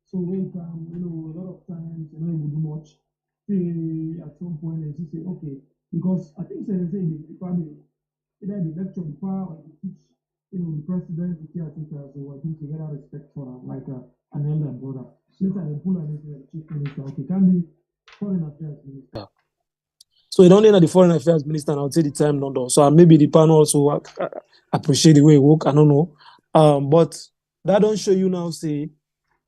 So when come, a lot of times they don't do much. Say at some point they say, okay. Because I think they say the family, either the lecture, the power, or the teach, the president, the caretaker, so I think they get a respect for them, like an elder brother. Later, they pull out the chief minister, okay, can be foreign affairs minister. So you don't need the foreign affairs minister, and I'll say the time London. So maybe the panel also appreciate the way it work, I don't know. But that don't show you now, say,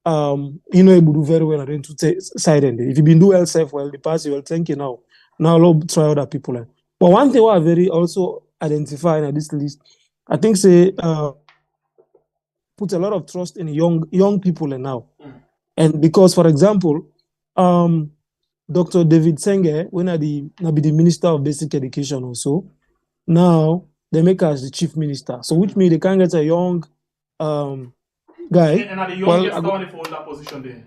able to do very well and then to side end. If you been do yourself well, the past you will thank you now. Now, I'll try other people. But one thing I very also identify in this list, I think say put a lot of trust in young people now. And because, for example, Dr. David Senge, when I be the Minister of Basic Education also, now they make us the Chief Minister. So which means they can get a young guy. And are the youngest one for that position there?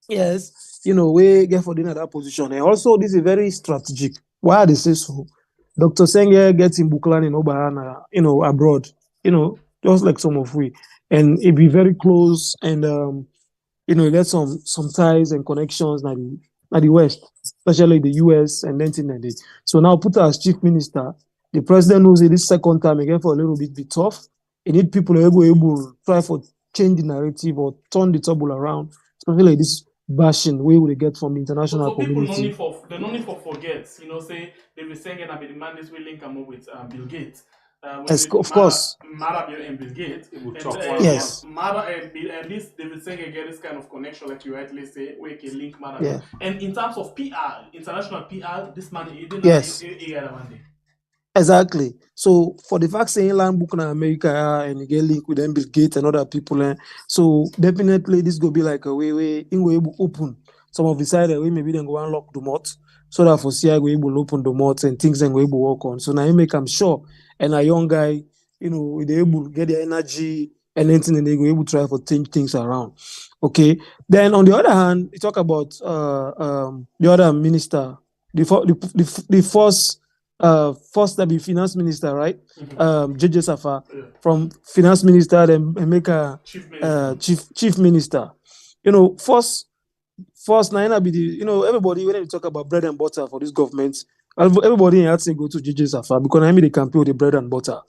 Yes. We get for dinner that position. And also, this is very strategic. Why they say so? Dr. Senge gets in Buklan in Obahana, abroad, just like some of we. And it be very close and, get some ties and connections at the West, especially the US and 1990. So now put her as chief minister. The president knows it this second time again for a little bit be tough. He need people who are able to try for change the narrative or turn the table around, especially like this bashing we will get from the international community. They no need for forget, say they were saying that the man is willing to come up with Bill Gates. Of course. MAADA and Bill Gates. Yes. MAADA and this they were saying again this kind of connection, like you rightly say, we can link MAADA. Yeah. And in terms of PR, international PR, this man he didn't one day. Exactly. So for the fact saying land book in America and you get linked with them Bill Gates and other people, so definitely this go be like a way in way open some of the side way maybe then go unlock the mouth so that for CI go able open the mouth and things then go able work on. So now you make I'm sure and a young guy, you know, they able get the energy and anything and they go able to try for change things around. Okay. Then on the other hand, you talk about the other minister, the first that be finance minister, right? JJ Saffa from finance minister, then make a chief minister. You know, first now be the, you know, everybody when they talk about bread and butter for this government, everybody had to go to JJ Saffa because I mean they campaign with the bread and butter.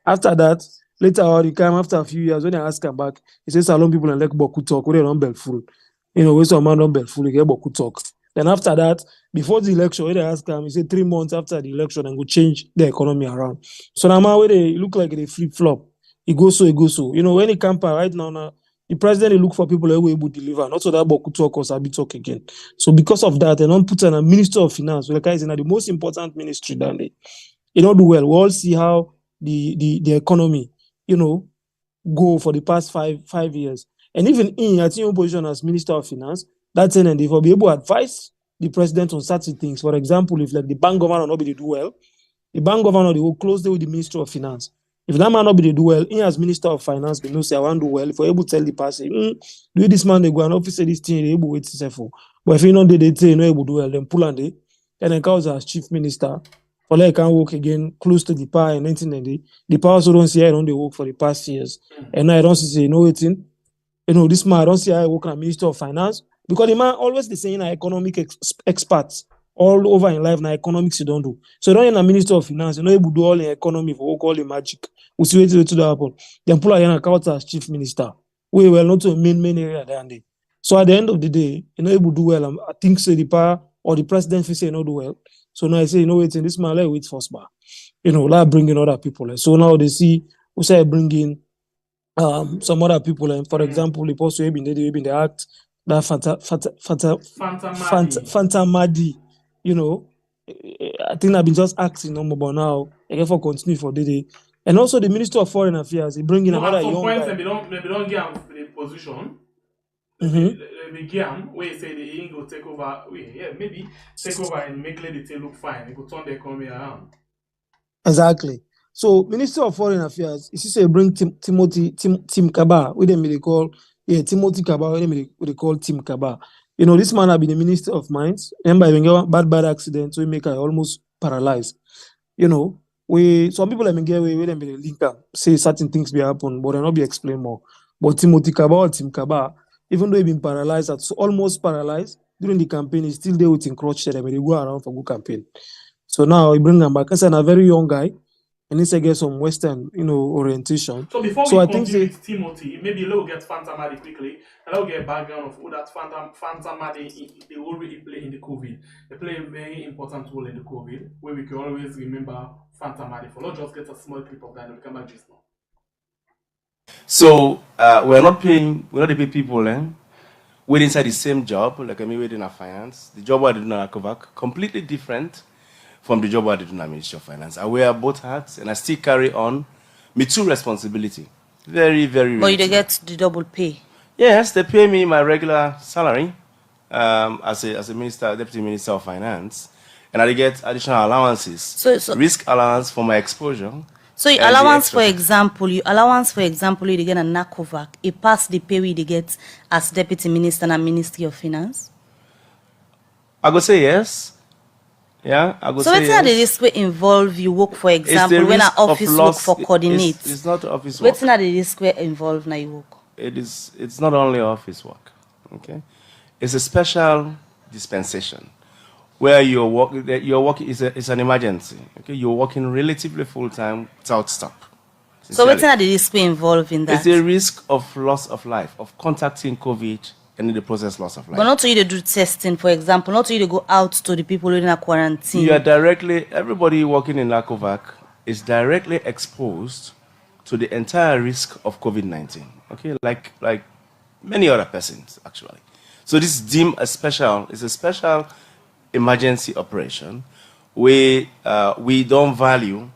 After that, later on, he came after a few years when I asked him back, he says Salon people and like Boku talk, where they don't full. You know, when some man don't full, he get Boku talk. Then after that, before the election, when they asked him, he said 3 months after the election and go change the economy around. So now where they look like they flip flop, he goes so. You know, when he campaign right now, the president he look for people who are able to deliver, not so that Boku talk or Sabi talk again. So because of that, they don't put in a minister of finance, like is in the most important ministry down there. You don't do well. We all see how the economy, you know, go for the past five years. And even in a team position as Minister of Finance, that's an and they will be able to advise the president on certain things. For example, if like the bank governor not be do well, the bank governor they will close with the Minister of Finance. If that man not be do well, he as Minister of Finance, they know say I want to do well. If we're able to tell the person, do this man they go and office this thing, they able to wait to say for. But if you know they say you know able to do well, then pull on they, and then comes as chief minister. For like can work again close to the power and 1990. The power also don't see I don't they work for the past years. And I don't see you know waiting. You know, this man I don't see I work as Minister of Finance because the man always the same economic experts all over in life now economics you don't do. So don't in a Minister of Finance, you know able to do all the economy for work all the magic. We see what to the happen. Then pull again account as chief minister. We well not to a main area there. So at the end of the day, you know able to do well. I think so the power or the president say not do well. So now I say, you know, wait in this man, let wait first bar. You know, like bringing other people. So now they see, we say bringing some other people. And for example, the post we been the act that Fanta Madi. You know, I think I've been just acting no more, but now I can for continue for the day. And also the Minister of Foreign Affairs, he bringing another young guy. They don't get the position. Maybe game where you say the ain't go take over. Maybe take over and make it look fine. It could turn the economy around. Exactly. So Minister of Foreign Affairs, you see, bring Tim Kaba, with them they call Timothy Kaba, with them they call Tim Kaba. You know, this man have been a Minister of Mines. Remember, when you get bad accident, so he make her almost paralyzed. You know, some people have been get away with them they link up, say certain things will happen, but they'll not be explained more. But Timothy Kaba or Tim Kaba, even though he been paralyzed, almost paralyzed during the campaign, he's still there with encroached and they go around for good campaign. So now he bring him back. He's a very young guy, and he's get some Western, you know, orientation. So before we continue with Timothy, maybe we'll get Fanta Madi quickly, and I'll get a background of who that Fanta Madi they already play in the COVID. They play a very important role in the COVID, where we can always remember Fanta Madi. For not just get a small clip of that, and we come back just now. So we're not the pay people we're inside the same job, like I'm waiting in finance. The job I did in Kovac, completely different from the job I did in the Ministry of Finance. I wear both hats and I still carry on my two responsibility. Very, very But you get the double pay? Yes, they pay me my regular salary as a minister, deputy minister of finance, and I get additional allowances. So risk allowance for my exposure. So your allowance, for example, you get a NACOVAC, it pass the pay we get as deputy minister and Ministry of Finance? I go say yes. Yeah, I go so say yes. So what's the risk we involve you work, for example, when an office work for coordinate? It's not office work. What's the risk we involve now you work? It's not only office work. Okay? It's a special dispensation where you're working it's an emergency. Okay, you're working relatively full time without stop. Sincerely. So what's the risk we involve in that? It's a risk of loss of life, of contacting COVID, and in the process loss of life. But not to you to do testing, for example, not to you to go out to the people in a quarantine. You are everybody working in NACOVAC is directly exposed to the entire risk of COVID-19. Okay, like many other persons actually. So this is deemed a special emergency operation where we don't value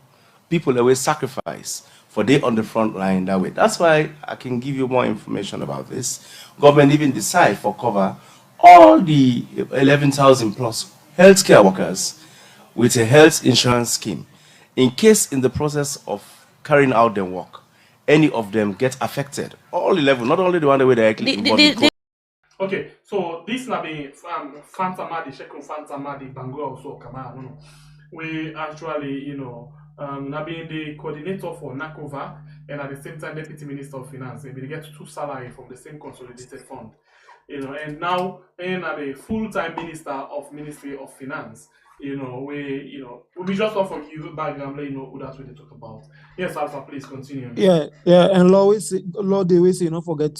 people that we sacrifice for they on the front line that way. That's why I can give you more information about this. Government even decide for cover all the 11,000 plus healthcare workers with a health insurance scheme in case in the process of carrying out their work, any of them get affected. All 11, not only the one that were directly involved. Okay, so this na be Fanta Madi, Shekun Fanta Madi, Bangor also Kama, no. We actually, now being the coordinator for NACOVAC and at the same time Deputy Minister of Finance, and we get 2 salaries from the same consolidated fund. And now and I'm a full-time minister of Ministry of Finance. We just want from you background, who that's what they talk about. Yes, Alpha, please continue. Yeah, and law they always say, not forget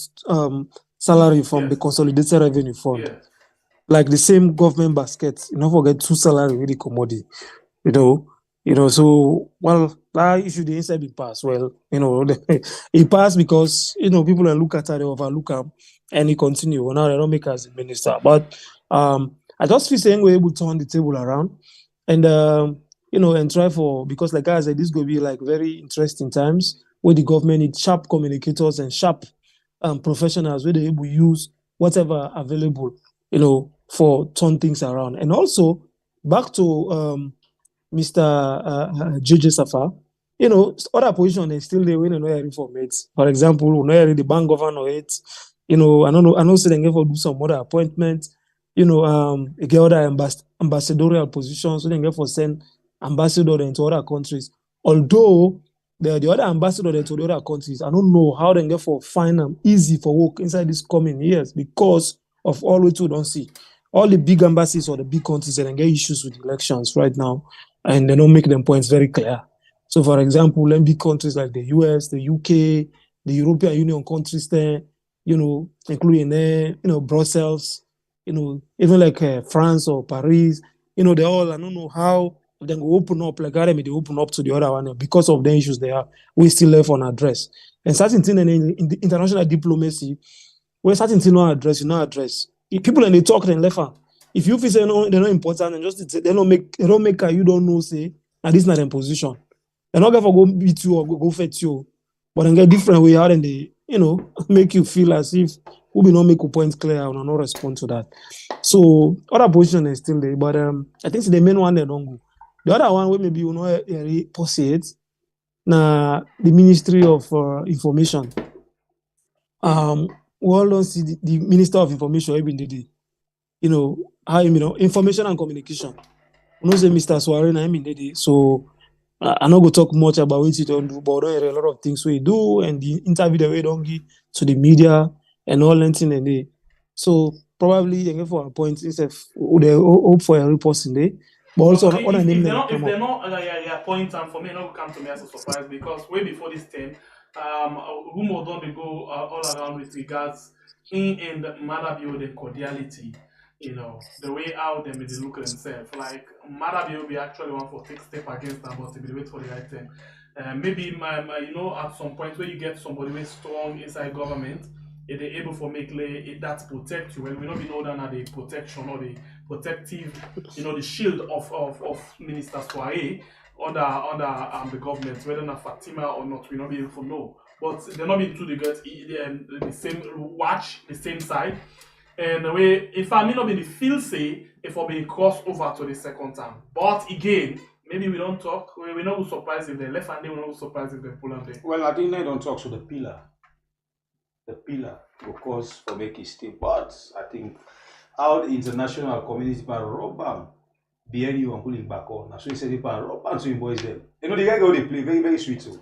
salary from the consolidated revenue fund. Yeah. Like the same government basket, you don't forget 2 salary with the commodity. So that issue the inside be passed. Well, it passed because people that look at it, they overlook him, and he continue. Well, now they don't make us a minister. But I just feel saying we're able to turn the table around and and try for, because like I said, this going to be like very interesting times where the government needs sharp communicators and sharp professionals where they're able to use whatever available, for turn things around. And also back to Mr. JJ Saffa, other position is still there when you know hearing from it. For example, we know hearing the bank governor it. I know say they for do some other appointment. Get other ambassadorial positions, so they get for send ambassador into other countries. Although the other ambassador into the other countries, I don't know how they get for find them easy for work inside these coming years because of all we don't see. All the big embassies or the big countries that get issues with elections right now, and they don't make them points very clear. So, for example, big countries like the US, the UK, the European Union countries there, including Brussels, even like France or Paris, they all, I don't know how they go open up, like they open up to the other one because of the issues they are, we still left unaddressed. And certain things in the international diplomacy, when certain things not addressed, you not address. If people and they talk, then left. If you feel say no, they're not important and just they don't make you don't know say, and this is not in position. They're not going to go beat you or go fetch you, but then get different way out and they make you feel as if we will not make a point clear and not respond to that. So other position is still there, but I think the main one they don't go. The other one where maybe you know it now the Ministry of Information. We all don't see the Minister of Information every day. Information and communication. We know say Mr. Suarez na him day. So I'm not going to talk much about what he don't do, but there are a lot of things we do and the interview that we don't give to the media and all that thing and they. So probably they get for a point instead they hope for a report in there. But also if they're not point and for me not come to me as a surprise because way before this 10 rumor don't go all around with regards in and MAADA building cordiality, the way out them they look at themselves. Like MAADA will be actually one for take step against them, but they wait for the right time. Maybe at some point where you get somebody very strong inside government, if they're able for make that protect you. Well, we not be know that the protection or the protective, the shield of Minister Suarez under the government, whether not Fatima or not, we not be able to know. But they're not being to the same watch, the same side. And the way if I may not be the feel say if I be crossed over to the second time. But again, maybe we don't talk, we're not surprised if they left and we're not surprised if they pull on there. Well, I think they don't talk to the pillar. The pillar, of course, for make it stay. But I think our international community by Robam, BNU and pulling back on. So he said, Robam to boys them. The guy go they play very, very sweet too.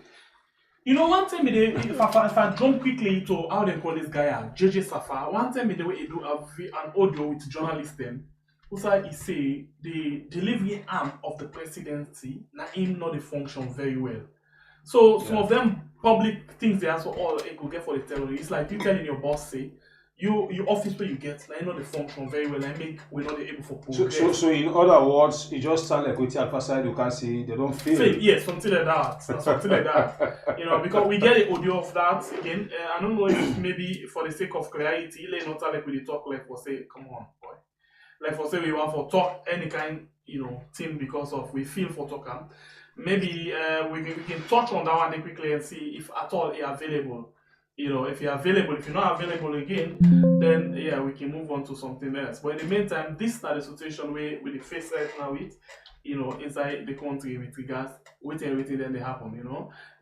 One time if I jump quickly to how they call this guy, JJ Saffa, one time the way he do an audio with journalists them, who say the delivery arm of the presidency, na him not the function very well. So some of them public things they also all it could get for the terrorists. It's like you telling your boss say, you office where you get, now you know the function very well and make we're not able for progress. So in other words, it just sounds like with Alpha side you can see they don't fail. Yes, something like that. Because we get the audio of that again. I don't know if maybe for the sake of clarity, not like we talk like for say, come on, boy. Like for say we want for talk any kind, thing because of we feel for talking. Maybe we can touch on that one quickly and see if at all it's available. if you're available. If you're not available again, then yeah, we can move on to something else. But in the meantime, this is the situation with the face right now with, inside the country with regards with everything that they happen,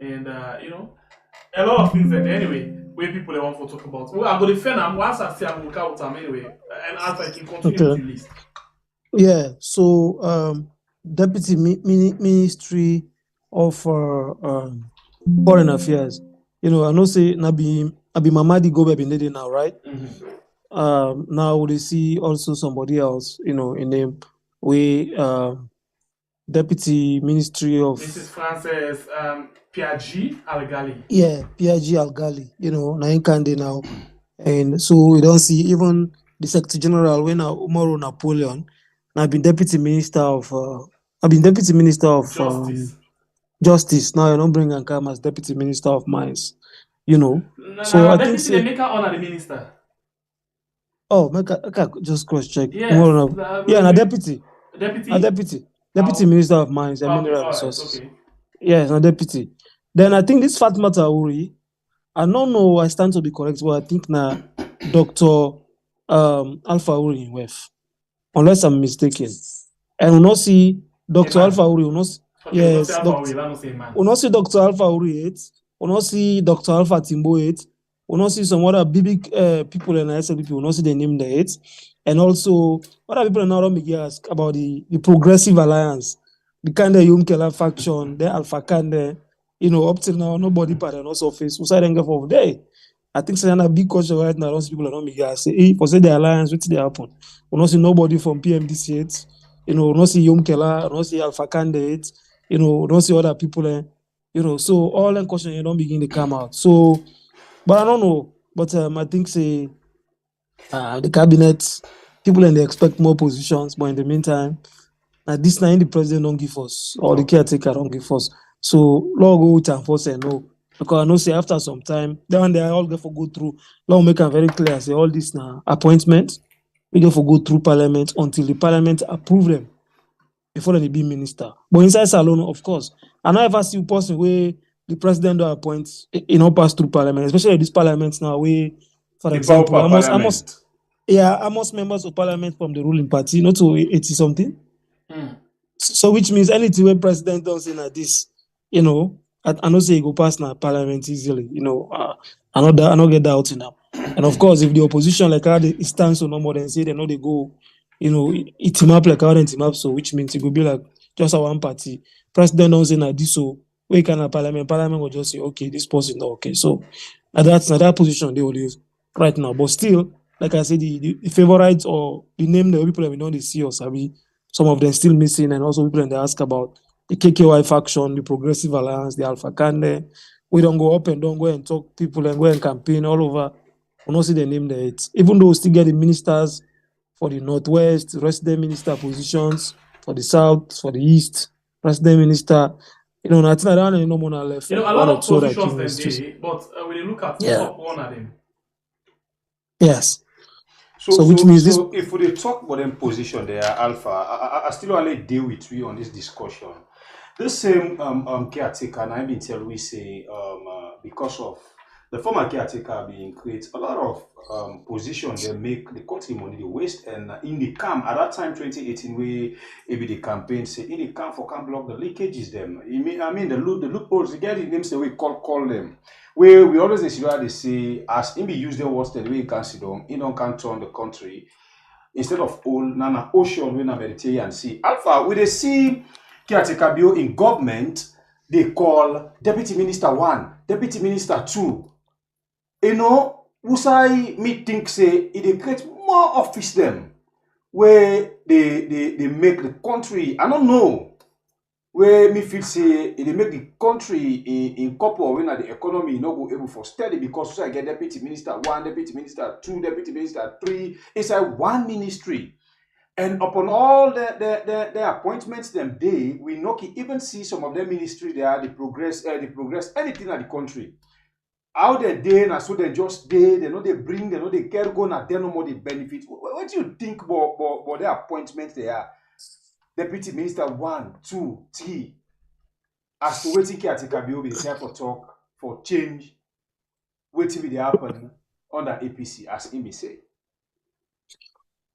and a lot of things. And anyway, where people they want to talk about. Well, I go defend them once I see I'm look out them anyway, and as I can continue Okay. with the list. Yeah. So, Deputy Ministry of Foreign Affairs. I know say Nabi Mamadi Gobe be needed now, right? Now we see also somebody else, in name we Deputy Ministry of Mrs. Frances Piaggi Algali. Yeah, Piaggi Algali, Naikande now. And so we don't see even the Secretary General when Umaru Napoleon. I've been Deputy Minister of Justice. Justice. Now I don't bring Ankam as Deputy Minister of Mines. So I think Deputy they make her honor the minister. Oh, make I just cross check. Yes, Yeah, deputy. Deputy. Deputy Minister of Mines and Mineral Resources. Okay. Yes, a deputy. Then I think this Fatma Tauri, I don't know, I stand to be correct, but I think now Dr. Alpha Uri in WEF, unless I'm mistaken. And we not see Dr. Alpha Uri, we not see Dr. Alpha Uri 8, we not see Dr. Alpha Timbo 8, we not see some other big people in SLP, we not see the name there 8. And also, other people now don't me ask about the Progressive Alliance, the kind of Yumkela faction, the Alpha Kande, up till now, nobody part and also face. We say then go there. I think it's a big culture right now. Those people are not me say, hey, for say the alliance, what's they happen? We don't see nobody from PMDC yet. We don't see Yumkela, we don't see Alpha Candidate, we don't see other people. So all in question, you don't begin to come out. So, but I don't know. But I think say the cabinet, people and they expect more positions, but in the meantime, this time the president don't give us, or the caretaker don't give us. So, Lord go with and force and no. Because I know say after some time, then they all get for go through. Lord make it very clear, say all this now appointment, we get for go through parliament until the parliament approve them before they be minister. But inside salon, of course. I know if I see a person where the president don't appoint, pass through parliament, especially this parliament now, where, for example, almost members of parliament from the ruling party, not to 80 something. So which means anything when president does say like this, I know say he go pass now parliament easily, I know get that out now. And of course, if the opposition like how it stands so no more than say they know they go, it team up like how they team up, so which means it could be like just a one party. President don't say like this, so we can have parliament will just say, okay, this person not okay. So that's not that position they will live right now. But still, like I said, the favorites or the name that people that we know they see us, some of them still missing, and also people and they ask about the KKY faction, the Progressive Alliance, the Alpha Kande. We don't go up and don't go and talk people and go and campaign all over. We don't see the name there. Even though we still get the ministers for the Northwest, resident minister positions for the South, for the East, president minister. Nothing like that, no more left. A lot of positions then but when you look at top one of them. Yes. So which means this. If we talk about them position there, Alpha, I still want to deal with you on this discussion. The same caretaker, and I've been telling we say because of the former caretaker being created, a lot of positions they make the country money the waste, and in the camp at that time 2018 we maybe the campaign say in the camp for can block the leakages them. The loopholes, the guys names the way call them. We always they say as in be use the words the way you can sit down, you can turn the country instead of all nana ocean when Mediterranean Sea. Alpha, we they see caretaker bill in government, they call Deputy Minister 1, Deputy Minister 2. Usai me think say they create more office them where they make the country, I don't know. Where me feel say they make the country in couple when the economy not go able for steady because I get Deputy Minister 1, Deputy Minister 2, Deputy Minister 3, it's like one ministry. And upon all the appointments them day, we not even see some of them ministry there, the progress anything at the country. How they day, so they just day, they know they bring, they know they care go, and they no more the benefit. What do you think about the appointments there? Deputy Minister 1, 2, 3. As to waiting caretaker will be there for talk, for change. wetin be dey happen under APC as im be say.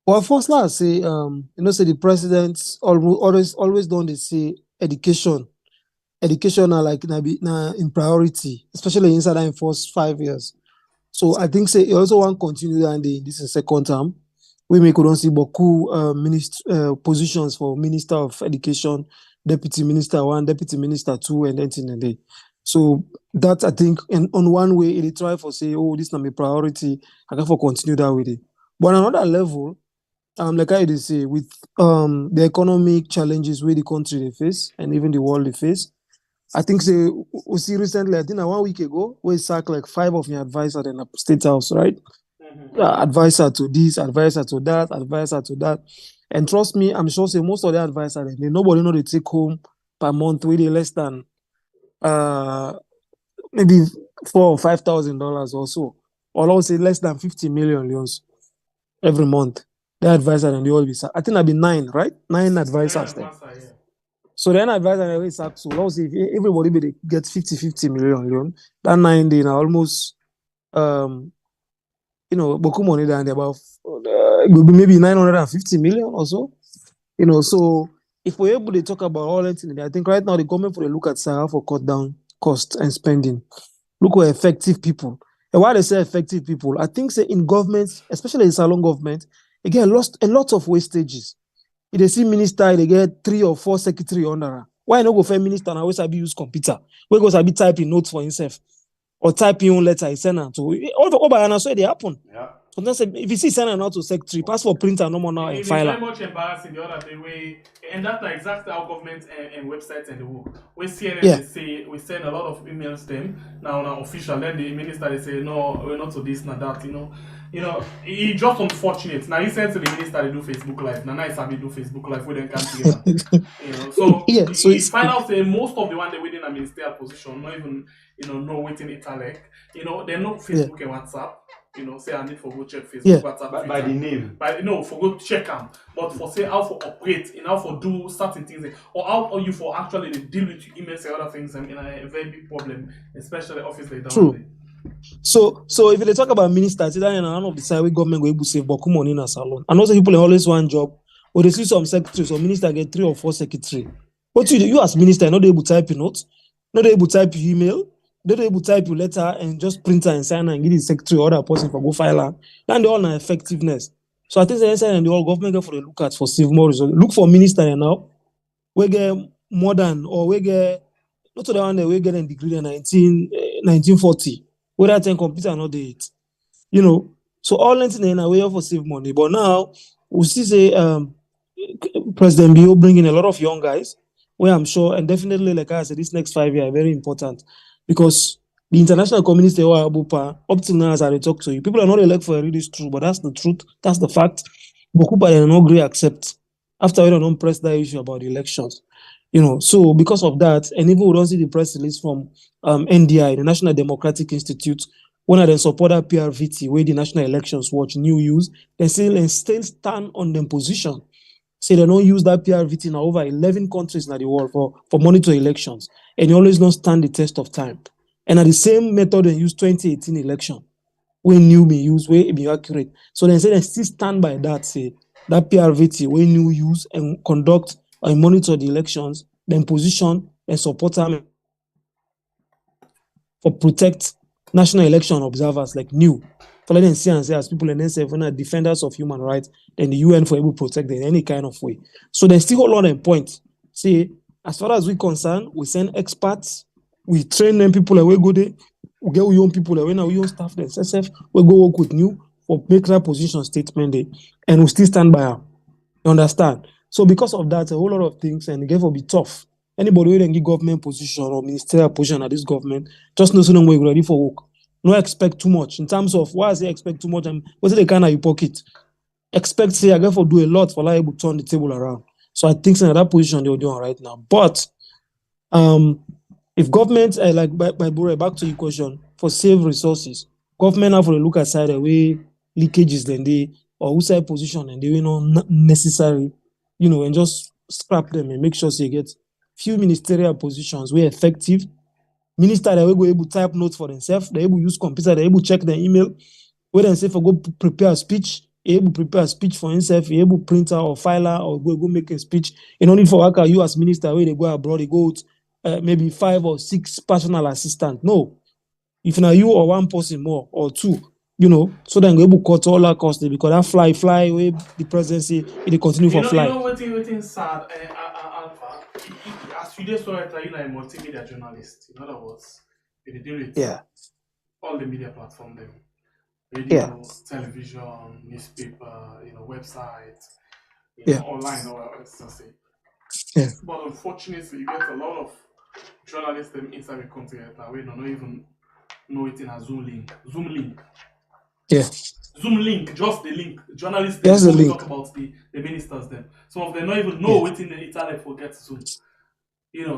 Well, first, I say, say the president always done they say education are like na in priority, especially inside that first 5 years. So I think say he also want to continue that this is second term. We may couldn't see beaucoup positions for Minister of Education, Deputy Minister 1, Deputy Minister 2, and anything in there. So that I think on one way they try for say, oh, this is not my priority. I can for continue that with it. But on another level, like I did say, with the economic challenges where the country they face and even the world they face, I think say we see recently, I think 1 week ago, we sacked like 5 of your advisors in the State House, right? Advisor to this, advisor to that, advisor to that. And trust me, I'm sure say most of the advisors, nobody know they take home per month really less than maybe $4,000 or $5,000 or so. Or I would say less than 50 million leons every month. The advisor and the all be sacked. I think I've been 9, right? 9 advisors there. So then advisor always sacked. So let's say if everybody be get 50 million leon, that 9 day now almost beaucoup money than about it will be maybe 950 million or so. So if we're able to talk about all that, I think right now the government for a look at how for cut down cost and spending. Look at effective people. And why they say effective people, I think say in governments, especially in salon government, again lost a lot of wastages. If they see minister, they get 3 or 4 secretary under her. Why not go for minister and always be use computer? Where goes I be typing notes for himself? Or type your own letter, he send out to all by an so they happen. Yeah. Sometimes if you see sending out to secretary, pass for printer no more now and file. It's very much embarrassing the other day way, and that's exactly how government and websites and the work. We CNN they say we send a lot of emails to them now official. Then the minister they say no, we're not to this, not that. It's just unfortunate. Now he said to the minister they do Facebook Live. Now it's happy do Facebook Live where they come together. So it's find out say most of the one they within a ministerial position, not even no waiting italic. They're not Facebook and WhatsApp. Say I need for go check Facebook, WhatsApp, by the name. For go check them. But for say how for operate, how for do certain things, or how you for actually deal with your emails and other things, in a very big problem, especially office like that. True. So if they talk about ministers, then none of the side where government go able to save beaucoup money in a salon. And also people always one job, or they see some secretaries, or minister get 3 or 4 secretary. What you as minister, not able to type your notes, not able to type your email. They're able to type your letter and just print and sign and give the secretary or other person for go file her. Then they all have effectiveness. So I think the inside and the whole government go for the look at for save more results. Look for minister now. We get modern or we get not to the one that we get a degree in 1940. Whether 10 computer not date. So all anything in a way for save money. But now we see say President Bio bringing a lot of young guys, where I'm sure and definitely like I said, this next 5 years are very important. Because the international community up to now as I talk to you, people are not elected for it is true, but that's the truth, that's the fact. Bokupa they not agree accept after we don't press that issue about the elections. So because of that, and even we don't see the press release from NDI, the National Democratic Institute, when they support that PRVT, where the National Elections Watch new use, they still stand on their position. Say they don't use that PRVT in over 11 countries in the world for monitor elections. And you always don't stand the test of time. And at the same method they use 2018 election, when new be used, where it be accurate. So they say they still stand by that, say that PRVT, when new use and conduct and monitor the elections, then position and support them for protect national election observers like new. For letting see and say as people and then say when are defenders of human rights, then the UN for able to protect them in any kind of way. So they still hold on a point. See, as far as we concerned, we send experts, we train them people and we go there, we get young people and we young staff the SSF, we go work with new for make that position statement there, and we still stand by her. You understand? So because of that, a whole lot of things and it will be tough. Anybody who then give government position or ministerial position at this government, just know so we're ready for work. No expect too much in terms of why I say expect too much and what's the kind of your pocket. Expect say I get for do a lot for like able to turn the table around. So I think in that position they're doing right now. But if government like by Bure, back to your question, for save resources, government have to look aside the way leakages then they or who side position and they not necessary, and just scrap them and make sure they get few ministerial positions where effective Minister they will go able type notes for themselves, they able use computer, they able check their email, where they say for go prepare a speech, able prepare a speech for himself, able printer or filer or go make a speech. You don't need for worker you as minister where they go abroad, they go with, maybe 5 or 6 personal assistants. No, if now you or one person more or two, so then go able cut all our costs because that fly away the presidency, it continue for fly. Waiting sad, Alpha. As you just saw it, you a multimedia journalist. In other words, they deal with all the media platform, them, radio, television, newspaper, website, online or whatever. Yeah. But unfortunately, you get a lot of journalists them inside the country that we don't even know it in a Zoom link. Yeah. Zoom link, just the link. Journalists the link. Talk about the ministers then. Some of them don't even know what in the internet forget Zoom.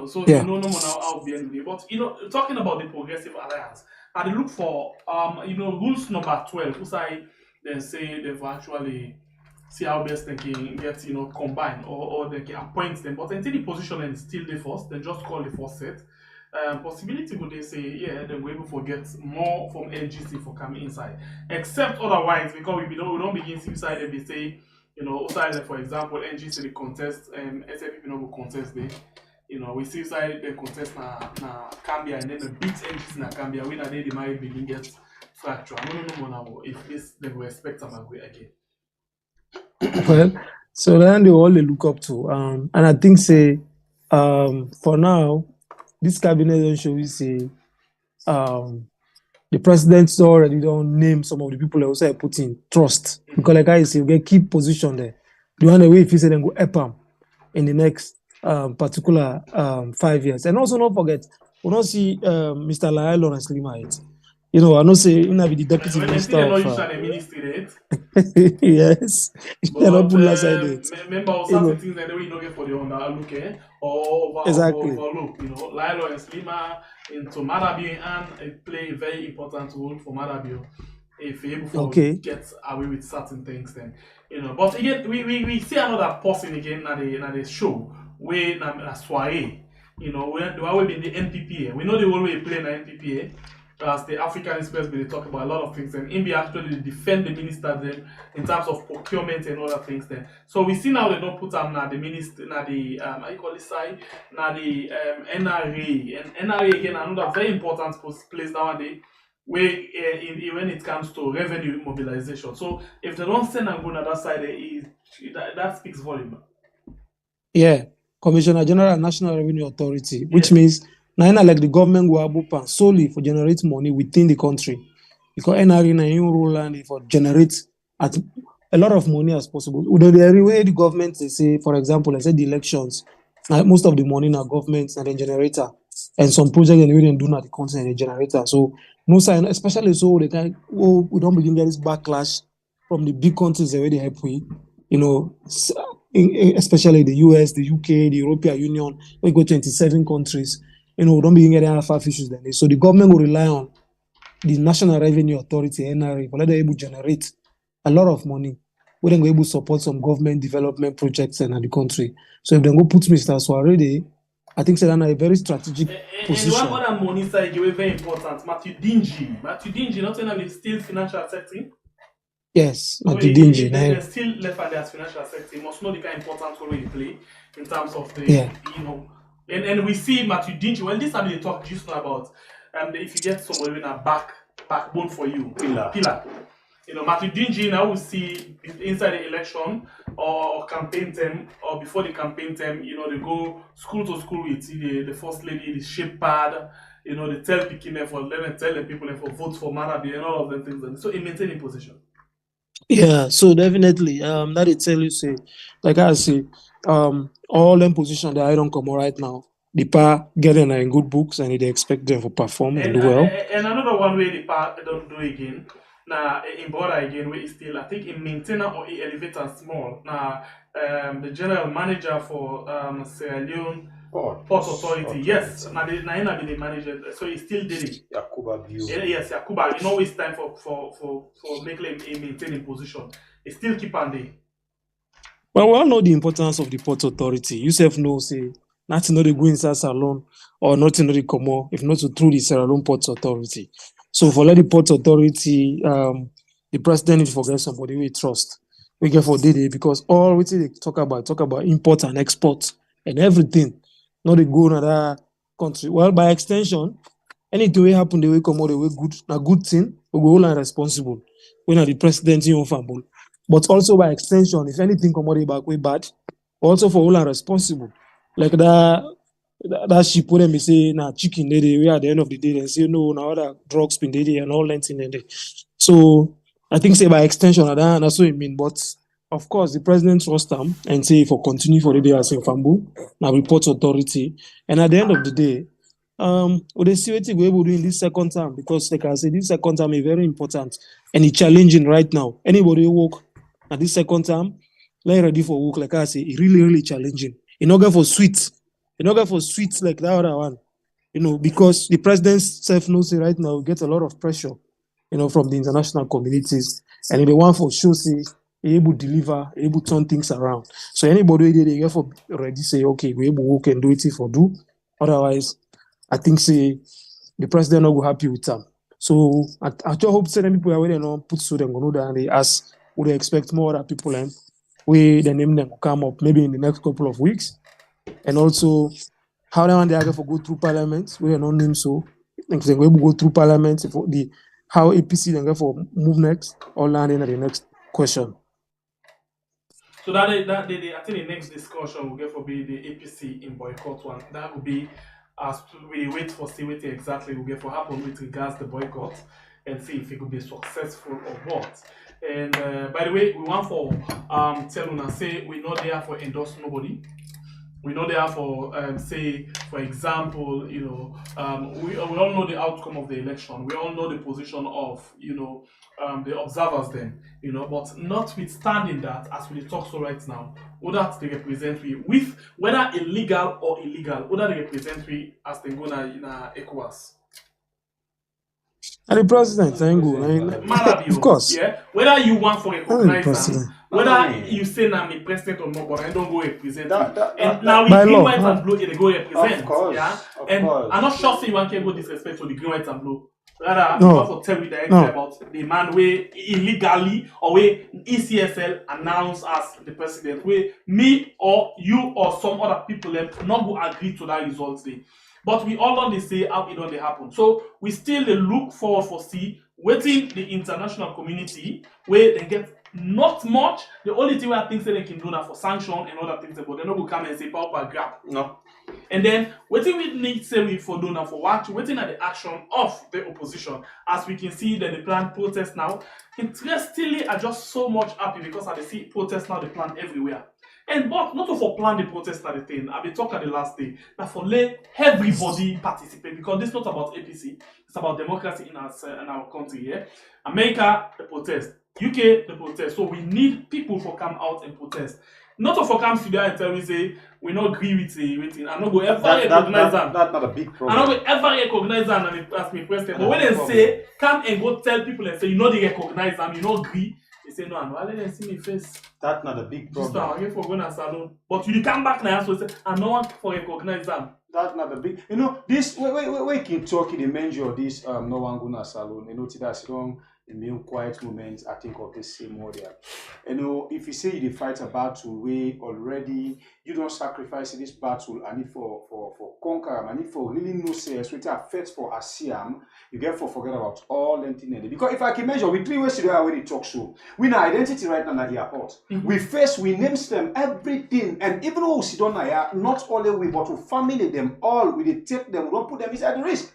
So no more now how be anyway. But talking about the Progressive Alliance, I look for rules number 12, who say they've actually see how best they can get combine or they can appoint them. But until the position is still the first, then just call the first set. Possibility would they say, then we able to get more from LGC for coming inside. Except otherwise, because we don't begin to inside and they say, outside for example, NGC the contest, SAP will contest there. We see inside the contest na Cambia and then the beat NGC na Cambia, when they might begin get fracture. I don't know now if this they will expect some again. Well, so then they all they look up to. And I think for now, this cabinet don't show you the president's already don't name some of the people that also put in trust. Because like I say, we get key position there. The one way if you say then go EPAM in the next particular 5 years. And also don't forget, we don't see Mr. Lai Lawrence Lima yet. I know say he be the deputy minister of yes. Remember certain things that we don't get for the underlook or overlook. Lai Lawrence Lima into MAADA and play a very important role for MAADA if you're able to get away with certain things then. But again we see another person again na the show where na soiree. The one we be in the NPPA. We know the one we play in the NPPA. As the African experts, they talk about a lot of things, and India actually defend the minister then in terms of procurement and other things then. So we see now they don't put them now the minister, now the how you call it side, now the NRA, and NRA again another very important place nowadays where when it comes to revenue mobilization. So if they don't send and go on that side, that speaks volume. Yeah, Commissioner General National Revenue Authority, which means. Now, like the government will open solely for generate money within the country. Because NRA na rule and for generate at a lot of money as possible. The way the government they say, for example, let's say the elections, most of the money in our government and then generator. And some projects they really do not the country and the generator. So most especially so they can we don't begin get this backlash from the big countries that already help we, especially the US, the UK, the European Union, we go 27 countries. We don't begin getting alpha issues then. So the government will rely on the National Revenue Authority, NRA, for they're able to generate a lot of money. We then go able to support some government development projects in the country. So if they go put Mr. Suarede, I think they're in a very strategic position. And one other money side is very important. Matthew Dingy, not only still financial sector. Yes, Matthew Dingy. They're still left at their financial sector. You must know the kind of important role they play in terms of the And we see Matthew Dingy. Well, this time they talk just now about if you get somebody with a backbone for you, pillar. Matthew Dingy now we see inside the election or campaign time or before the campaign time, they go school to school with the first lady, the shape pad, they tell people for them and tell the people for vote for MAADA and all of them things. So he maintaining position. Yeah, so definitely that it tell you say, like I say, all them positions that I don't come right now, the PA getting in good books and they expect them to perform and do well. And another one way the PA don't do again, now in border again, where is still I think in maintainer or in elevator small. Now the general manager for Sierra Leone Port Authority, yes, now be the manager, so he still did it. Yakuba view. Yes, Yakuba, waste time for making a maintaining position. He still keep on there. Well, we all know the importance of the Port Authority. You self know, say, nothing no dey go inside salon or nothing no dey comot if not through the Sierra Leone Ports Authority. So for let the Ports Authority, the president need to forget somebody we trust. We get for day because all wetin they talk about import and export and everything. Not dey go another country. Well, by extension, anything wey happen the way come out the way good, a good thing, we go hold am responsible. When are the president in fumble. But also by extension, if anything come out the back way bad, also for hold am responsible. Like that ship where they say na chicken they we at the end of the day they say no now other drugs been there and all that thing there. So I think say by extension that's what it mean. But of course the president trust them and say for continue for the day as in Fambu, now report authority. And at the end of the day, we dey see what we able to do in this second term because like I say this second term is very important and it's challenging right now. Anybody who work at this second term, like ready for work, like I say, it's really, really challenging. You not go for sweet. You not go for sweet like that other one. You know, because the president self knows it right now, get a lot of pressure, you know, from the international communities. And they want for sure say he able to deliver, able to turn things around. So anybody they get for ready say, okay, we able to work and do it for do. Otherwise, I think say the president not go happy with them. So I just hope say them people are waiting on put so them go know that and they ask would they expect more other people and we the name them come up maybe in the next couple of weeks. And also how they are for go through parliament, we are not named so. If they go through parliament for the how APC then go for move next or landing at the next question. So that I think the next discussion will get for be the APC in boycott one. That will be as we wait for see what exactly will get for happen with regards to boycott and see if it could be successful or what. And by the way, we want for tell una say we're not there for endorse nobody. We're not there for say, for example, you know, we all know the outcome of the election. We all know the position of, you know, the observers then, you know, but notwithstanding that, as we talk so right now, whether they represent we with whether illegal or illegal, whether they represent we as they go in ECOWAS. And the president, of course. Yeah, whether you want for recognize them, whether you say I'm a president or not, but I don't go represent and now we green, white, and blue, they go represent. Of course, yeah, and I'm not sure say you want to go disrespect for the green, white, and blue. Rather, you want to tell me directly about the man where illegally or where ECSL announced as the president, where me or you or some other people not go agree to that result day. But we all don't say how it don't happen. So we still look forward for see waiting the international community where they get not much. The only thing I think they can do now for sanction and other things, but they not go come and say power grab. No. And then waiting we need say we for do now for watch waiting at the action of the opposition. As we can see that the plan protest now. Interestingly, I just so much happy because I see protest now the plan everywhere. And but not for plan the protest at the thing. I've been talking the last day. Now for let everybody participate because this is not about APC. It's about democracy in our country. Yeah, America the protest, UK the protest. So we need people to come out and protest. Not to come to there and tell me say we not agree with it. I'm not going ever recognize them. That's not a big problem. I'm not going ever recognize them as me president. But when they say come and go tell people and say you know they recognize them, you don't agree. They say no, why didn't see me face? That's not a big problem. I'm here for going to salon. But you come back now and say, and no one for recognize them. That's not a big, you know, this, we keep talking, the mention of this, no one going to salon. You know, that's wrong. In the quiet moments, I think of this same order. You know, if you say you fight a battle way already, you don't sacrifice this battle, and if for conquer, and if for really no sense, which affects for ASEAN, you get for forget about all anything. Because if I can measure, we 3 ways to do already talk show. We know identity right now at the airport. We name them everything, and even though we sit down here, not only we, but we family them all, we take them, we don't put them inside the risk.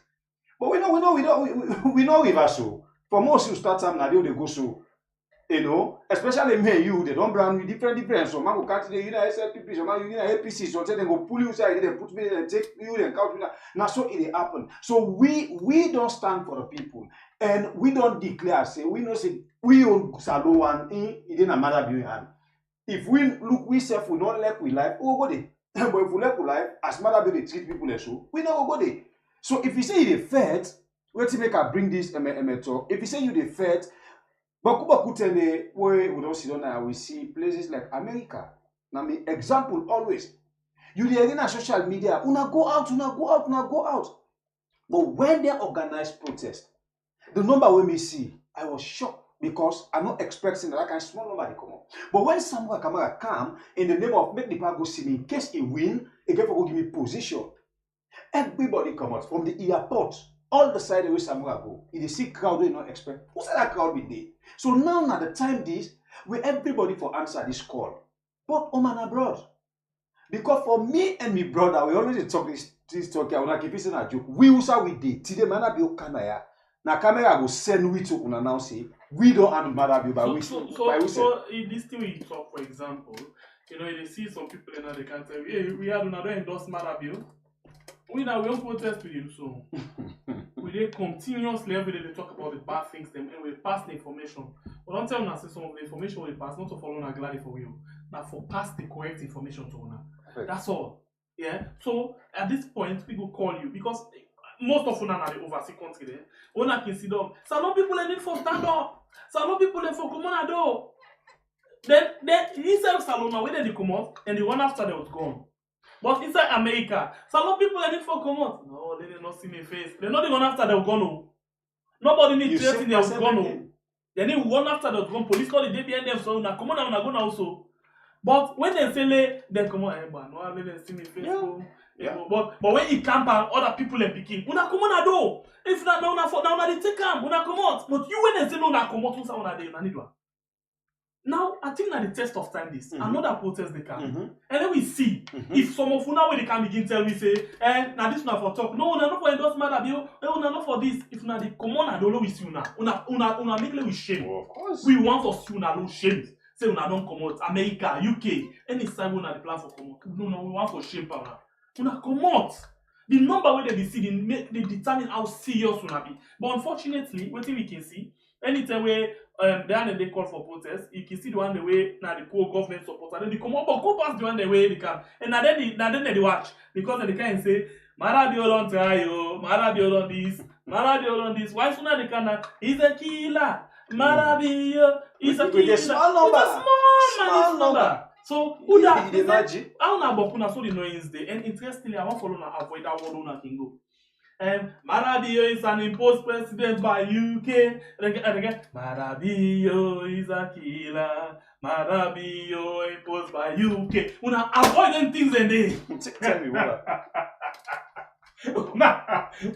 But we know we so. For most who start time now, they go so, you know, especially me and you, they don't brand you different. So man go catch the SLPP, so man you APC, so they go pull you inside, they put me and take you and count you. Now so it happen. So we don't stand for the people, and we don't declare say we know say we own Salo and it didn't matter be hand. If we look we self we not like we life, we go there. But if we like we life, as matter be they treat people as so, we never go there. So if you say it fed. Wait to make I bring this talk. If you say you the Fed, but we don't see now we see places like America. Now, me example always. You dey in social media, una go out. But when they organize protest, the number we may see, I was shocked because I'm not expecting that kind of small number to come up. But when Samuel Kamara come in the name of make the people go see me in case he win, he get for give me position. Everybody come out from the airport, all the side where Samuel go. If they see crowd, they not expect. Who said that crowd be there? So now the time this, where everybody for answer this call, but home and abroad. Because for me and my brother, we always talk this talk. I wanna keep it in a joke. We also we did. Today, man, I be camera. Now camera go send we to announce it. We don't have matter be by we. So in this thing we talk, for example, you know, you see some people in the country. Hey, we have another endorse matter bill. We now we don't protest with you, so we dey continuously every day they talk about the bad things. Them and we pass the information. But don't tell us some of the information we pass not to follow na glad for you. Now for pass the correct information to una. That's all. Yeah. So at this point we go call you because most of una are the overseas country there. Una can see them. Some people they need for stand up. Some people they for come on do. Then inside Salona where they come out and the one after they was gone. But inside America, some people they need for come out. No, they did not see my face. They're not the one after they were gone. No. Nobody need to see they was gone. No. They need one after they was gone. Police call the day behind them so now come on now go now also. But when they say they come on, no, let them see me face. Yeah. But when it camp and other people are picking, una come on do. If not now they take them, una come out. But you when they say no, una come out, una dey una need one. Now I think that the test of time this another protest they come, and then we see if some of una when they can begin tell me say, now this una for talk, no, una not for endorse matter bill, no, una not for this. If una they come on, I don't know we see una make like we shame. Oh, of course. We want to see una no shame. Say una don't come out, America, UK, any side una the plan for come out. No, we want to shame una. Una come out. The number where they see, they determine how serious una be. But unfortunately, what we can see, anytime where they call for protest, you can see the one the way now the poor government support, and then they come up, but go past the one the way they can, and now then they watch because they can say, MAADA don't try yo, MAADA don't this, MAADA don't this. Why sooner they can? He's a killer. MAADA is a killer. It's a small number. So who that? How na bokuna so the noise there. And interestingly, I want to avoid that word una can go. MAADA is an imposed president by UK. And again, MAADA is a killer. MAADA imposed by UK. Una avoid them things in there. Tell me what.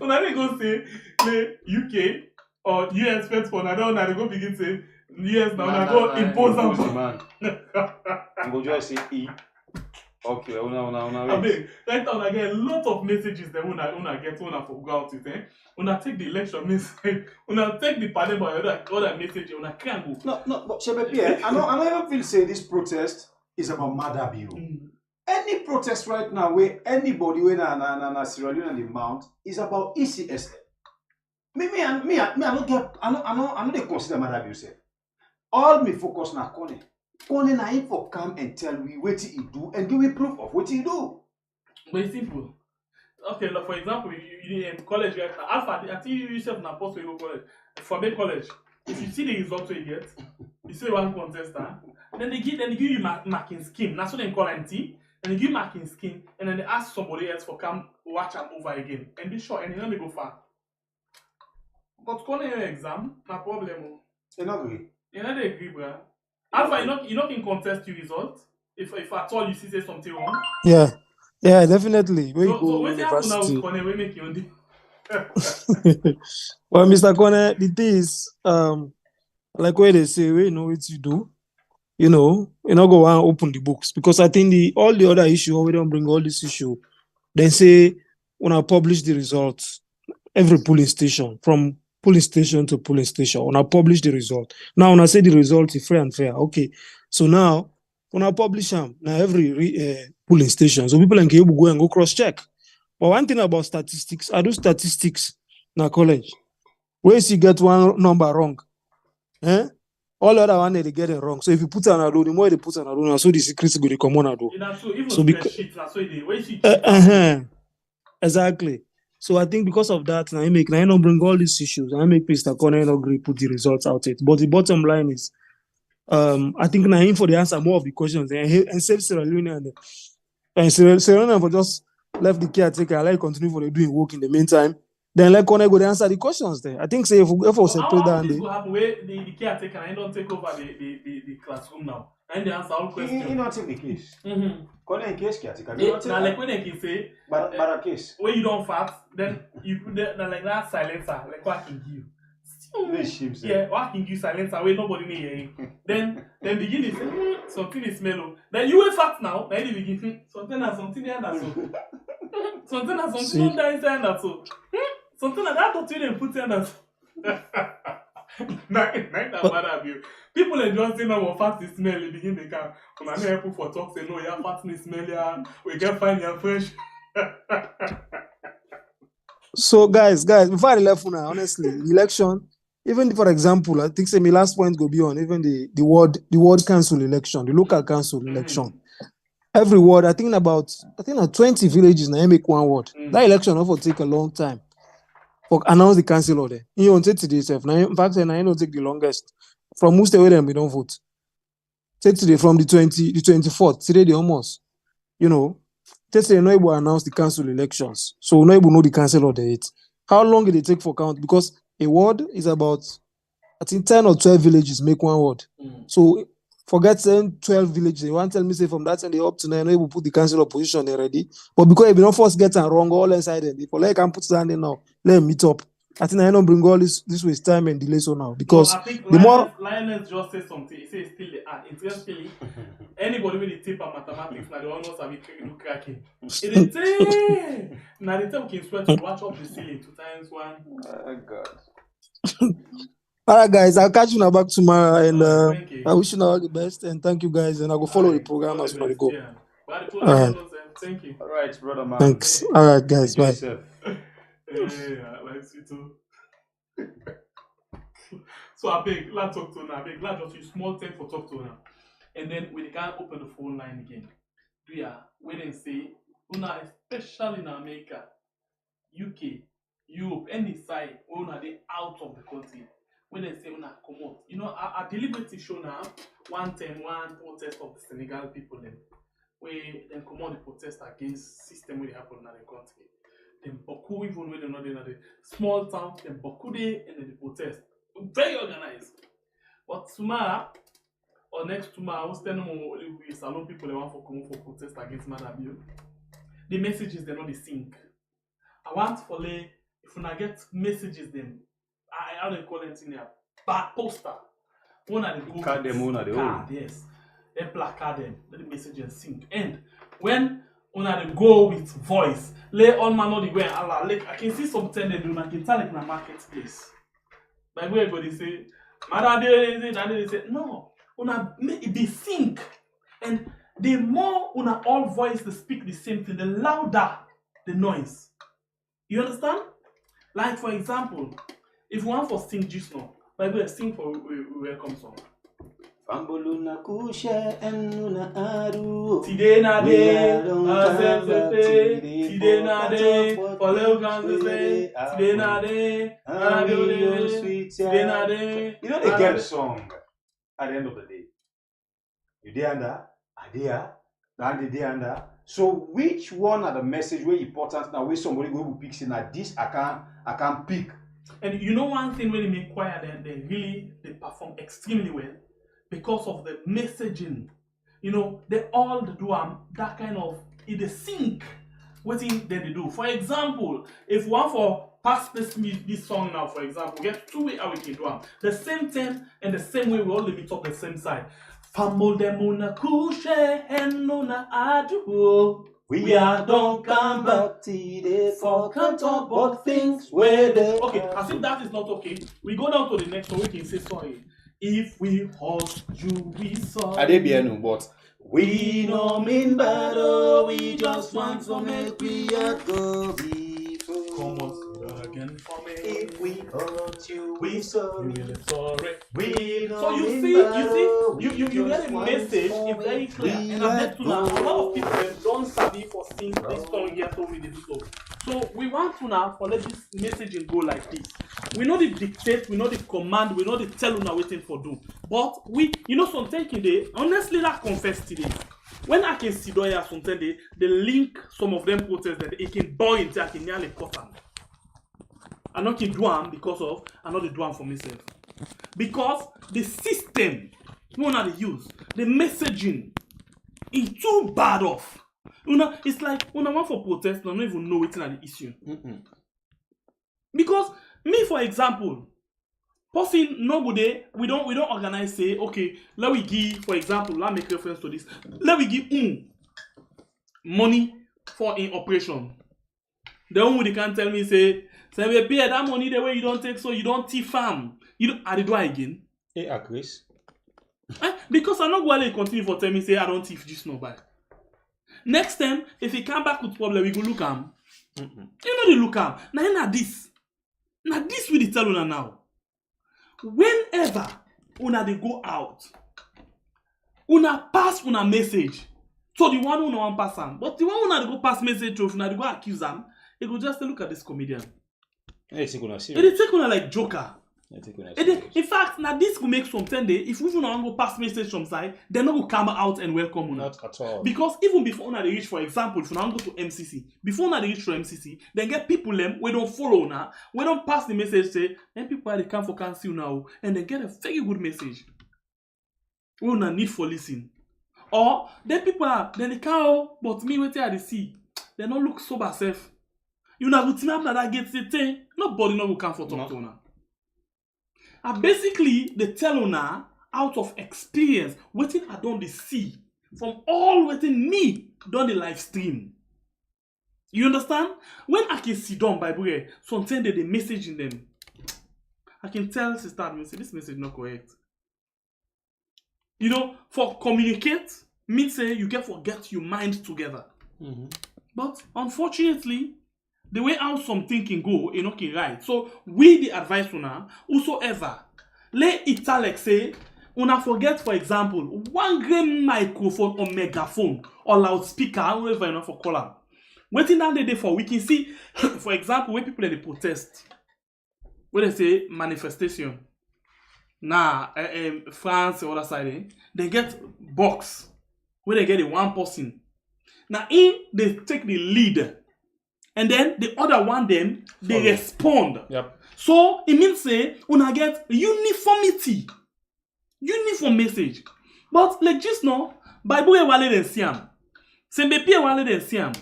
Una they go say the UK or US first for now. Now they go begin say US now. Now go impose them. I'm going to say E. Okay, una. I mean, right now I get a lot of messages that una get una for go out with. Una take the election message. Una take the panel by other message. Una can't go. No, but Shebepi, I don't even feel say this protest is about MAADA bill. Any protest right now where anybody when na Sierra Leone and the Mount is about ECSL. I don't they consider MAADA bill say. All me focus na Kone. Kone na him for come and tell we what he do and give me proof of what he do. But it's simple. Okay, like for example, you in college right now, Alpha, I think you yourself na post you go college. For big college, if you see the results you get, you say one contestant, then they give you marking scheme. That's what they call NT. And they give you marking scheme, and then they ask somebody else for come watch them over again. And be sure, and you don't go far. But calling your exam, no problem. You not agree? You not agree, bro. Alpha, you not can contest your result. If at all you see say something wrong. Yeah, definitely. When you go what happen now with university. Kone, we make you on the Well, Mr. Kone, the thing is, like where they say, we know what you do. You know, you not go and open the books because I think all the other issue, we don't bring all this issue. They say when I publish the results, every polling station from polling station to polling station, when I publish the result. Now when I say the result is free and fair, okay. So now when I publish them, now every polling station, so people can go and go cross check. But one thing about statistics, I do statistics in college. Where you get one number wrong, all other one they get it wrong. So if you put an ado, the more they put an ado, so the secrets go to come on ado. So because exactly. So I think because of that, I don't bring all these issues. I make Mr. Kone not agree put the results out it. But the bottom line is, I think for the answer more of the questions and save Sierra Leone And Serena for just left the caretaker, like continue for the doing work in the meantime. Then let Kone go to answer the questions there. I think say if we separate that, this will happen where the caretaker and don't take over the classroom now. And they answer all questions. He not take the case. Kone in case caretaker. Now like when they can say but a case. when you don't fast, then you put that like that silencer, like what can give. Yeah, what can give silencer where nobody may hear him. Then begin to say something is mellow. Then you will fast now. Then you begin something and something and that so. Something and something don't die inside that so. Something like that don't you then put in that. People enjoy saying our fat is smelly. Begin they can when I know people for talk say no, your fat is smelly. We can find your fresh. So guys, before I left now, honestly, election, even for example, I think say my last point go be on even the ward council election, the local council election. Every ward, I think 20 villages now make one ward. That election will take a long time. For announce the council there. You don't take today itself. Now, in fact, I don't take the longest. From most of them we don't vote. Take today from the 24th. Today they almost, take today no able to announce the council elections. So no able to know the council order it. How long did it take for count? Because a ward is about, I think 10 or 12 villages make one ward. So forget 10, 12 villages. You want to tell me say from that time they up to now, you able to put the council opposition already. But because if you don't first get it wrong all inside them, if I can put that in now, let me meet up. I think I don't bring all this waste time and delay so now because no, I think the more Lioness just said something. He says still interestingly, anybody with the tip of mathematics now they almost have it cracking. Now the time can sweat to watch up the ceiling 2 times 1. Oh God. all right, guys, I'll catch you now back tomorrow, and I wish you all the best, and thank you, guys, and I'll go follow the program as well. Go. Yeah. Thank you. All right, brother man. Thanks. All right, guys, bye. Yeah, like you too. So I beg, let's talk to now. I beg, let's just use small time for talk to now, and then we can open the phone line again. Do ya? Wait and say, una especially in America, UK, Europe, any side, una they out of the country. When they say una come out, a deliberate show now. One protest of the Senegal people then, where they come out the protest against system where they happen in the country. Then Boku even when they're not in the small town, then Boku day and then the protest. Very organized. But tomorrow or next tomorrow, I was telling we salon people they want for come for protest against MAADA bill. The messages they're not the sync. I want for if I get messages them, how they call it in there, back poster. One of the Card them one of the card, yes. They placard them, let the messages sync. And when they go with voice, lay all man know the way I can see something they do, I can tell it in a marketplace. Like where everybody say, MAADA they say, no, they sync. And the more all voice they speak the same thing, the louder the noise. You understand? Like for example, if you want for sing just now, by the way, sing for welcome song. Famboluna kusha enuna aru. Today na day, today na day, for little guns say, today na day, today na day. You know they get song at the end of the day. You day under, I there, and the day under. So which one are the message where important now where somebody go who picks in at this I can pick. And you know one thing when they make choir they perform extremely well because of the messaging. They all do that kind of they sync what then they do. For example, if one for pass this song now, for example, get 2 ways how we can do them. The same time and the same way we all meet up the same side. We are don't come back today for can't talk about things where they okay, as if that is not okay. We go down to the next one, we can say sorry. If we hurt you, we sorry. I did be no, but we no mean bad, we just want to make we go before. Come on, again for me. If we hurt you, we sorry. We really sorry. We so you see, you get a message, it's very clear. And I bet to now, a lot of people don't study for sing this song here told me this song. So we want to now for let this messaging go like this. We know the dictate, we know the command, we know the tell una waiting for do. But we, something today, honestly, that confess today. when I can see doya something they link some of them protests that it can boy into I can nearly cut them. I not can do them because of I not do them for myself. Because the system we want to use, the messaging is too bad off. You know, it's like when I want for protest, I don't even know what's the issue. Because me, for example, person nobody we don't organize say okay, let we give, for example, let me make reference to this. Let we give money for in operation. The one they can tell me say we pay that money the way you don't take so you don't thief farm. You don't I do again. Hey, Chris. Because I'm not going to continue for tell me say I don't thief this no buy. Next time, if he come back with problem, we go look am. You know the look am. Now this. Now this we tell una now. Whenever una they go out, una pass una message. So the one una want pass am. But the one una they go pass message to una they go accuse am, they go just look at this comedian. Hey, take una They serious. take una like joker. Take una And serious. then, in fact, now this will make some 10 days. If we want to go pass message from side, they're not going to come out and welcome una. Not at all. Because even before una they reach, for example, if you now go to MCC, before una they reach to MCC, then get people them we don't follow now, we don't pass the message say, then people are they come for cancel now, and then get a very good message. We una need for listen. Or then people are then they can but me wait they see, they don't look sober self. You know go team that get say nobody no go come for talk to una. And basically, they tell una out of experience, waiting I don't see from all waiting me done the live stream. You understand? When I can see down Bible, sometimes they message in them. I can tell sister me say this message not correct. You know, for communicate means say you can forget your mind together. But unfortunately, the way how some thinking go, you know, can right. So we the advice una, whosoever, let italic say, una forget, for example, one grain microphone or megaphone or loudspeaker, however you know for column. Waiting down the day for we can see, for example, when people they protest, when they say manifestation. Now, France or other side, they get box where they get a one person. Now, they take the lead. And then the other one them they respond. Yep. So it means say una get uniformity. Uniform message. But like just now, Bible wale den siam. Sembe pie wale den siam.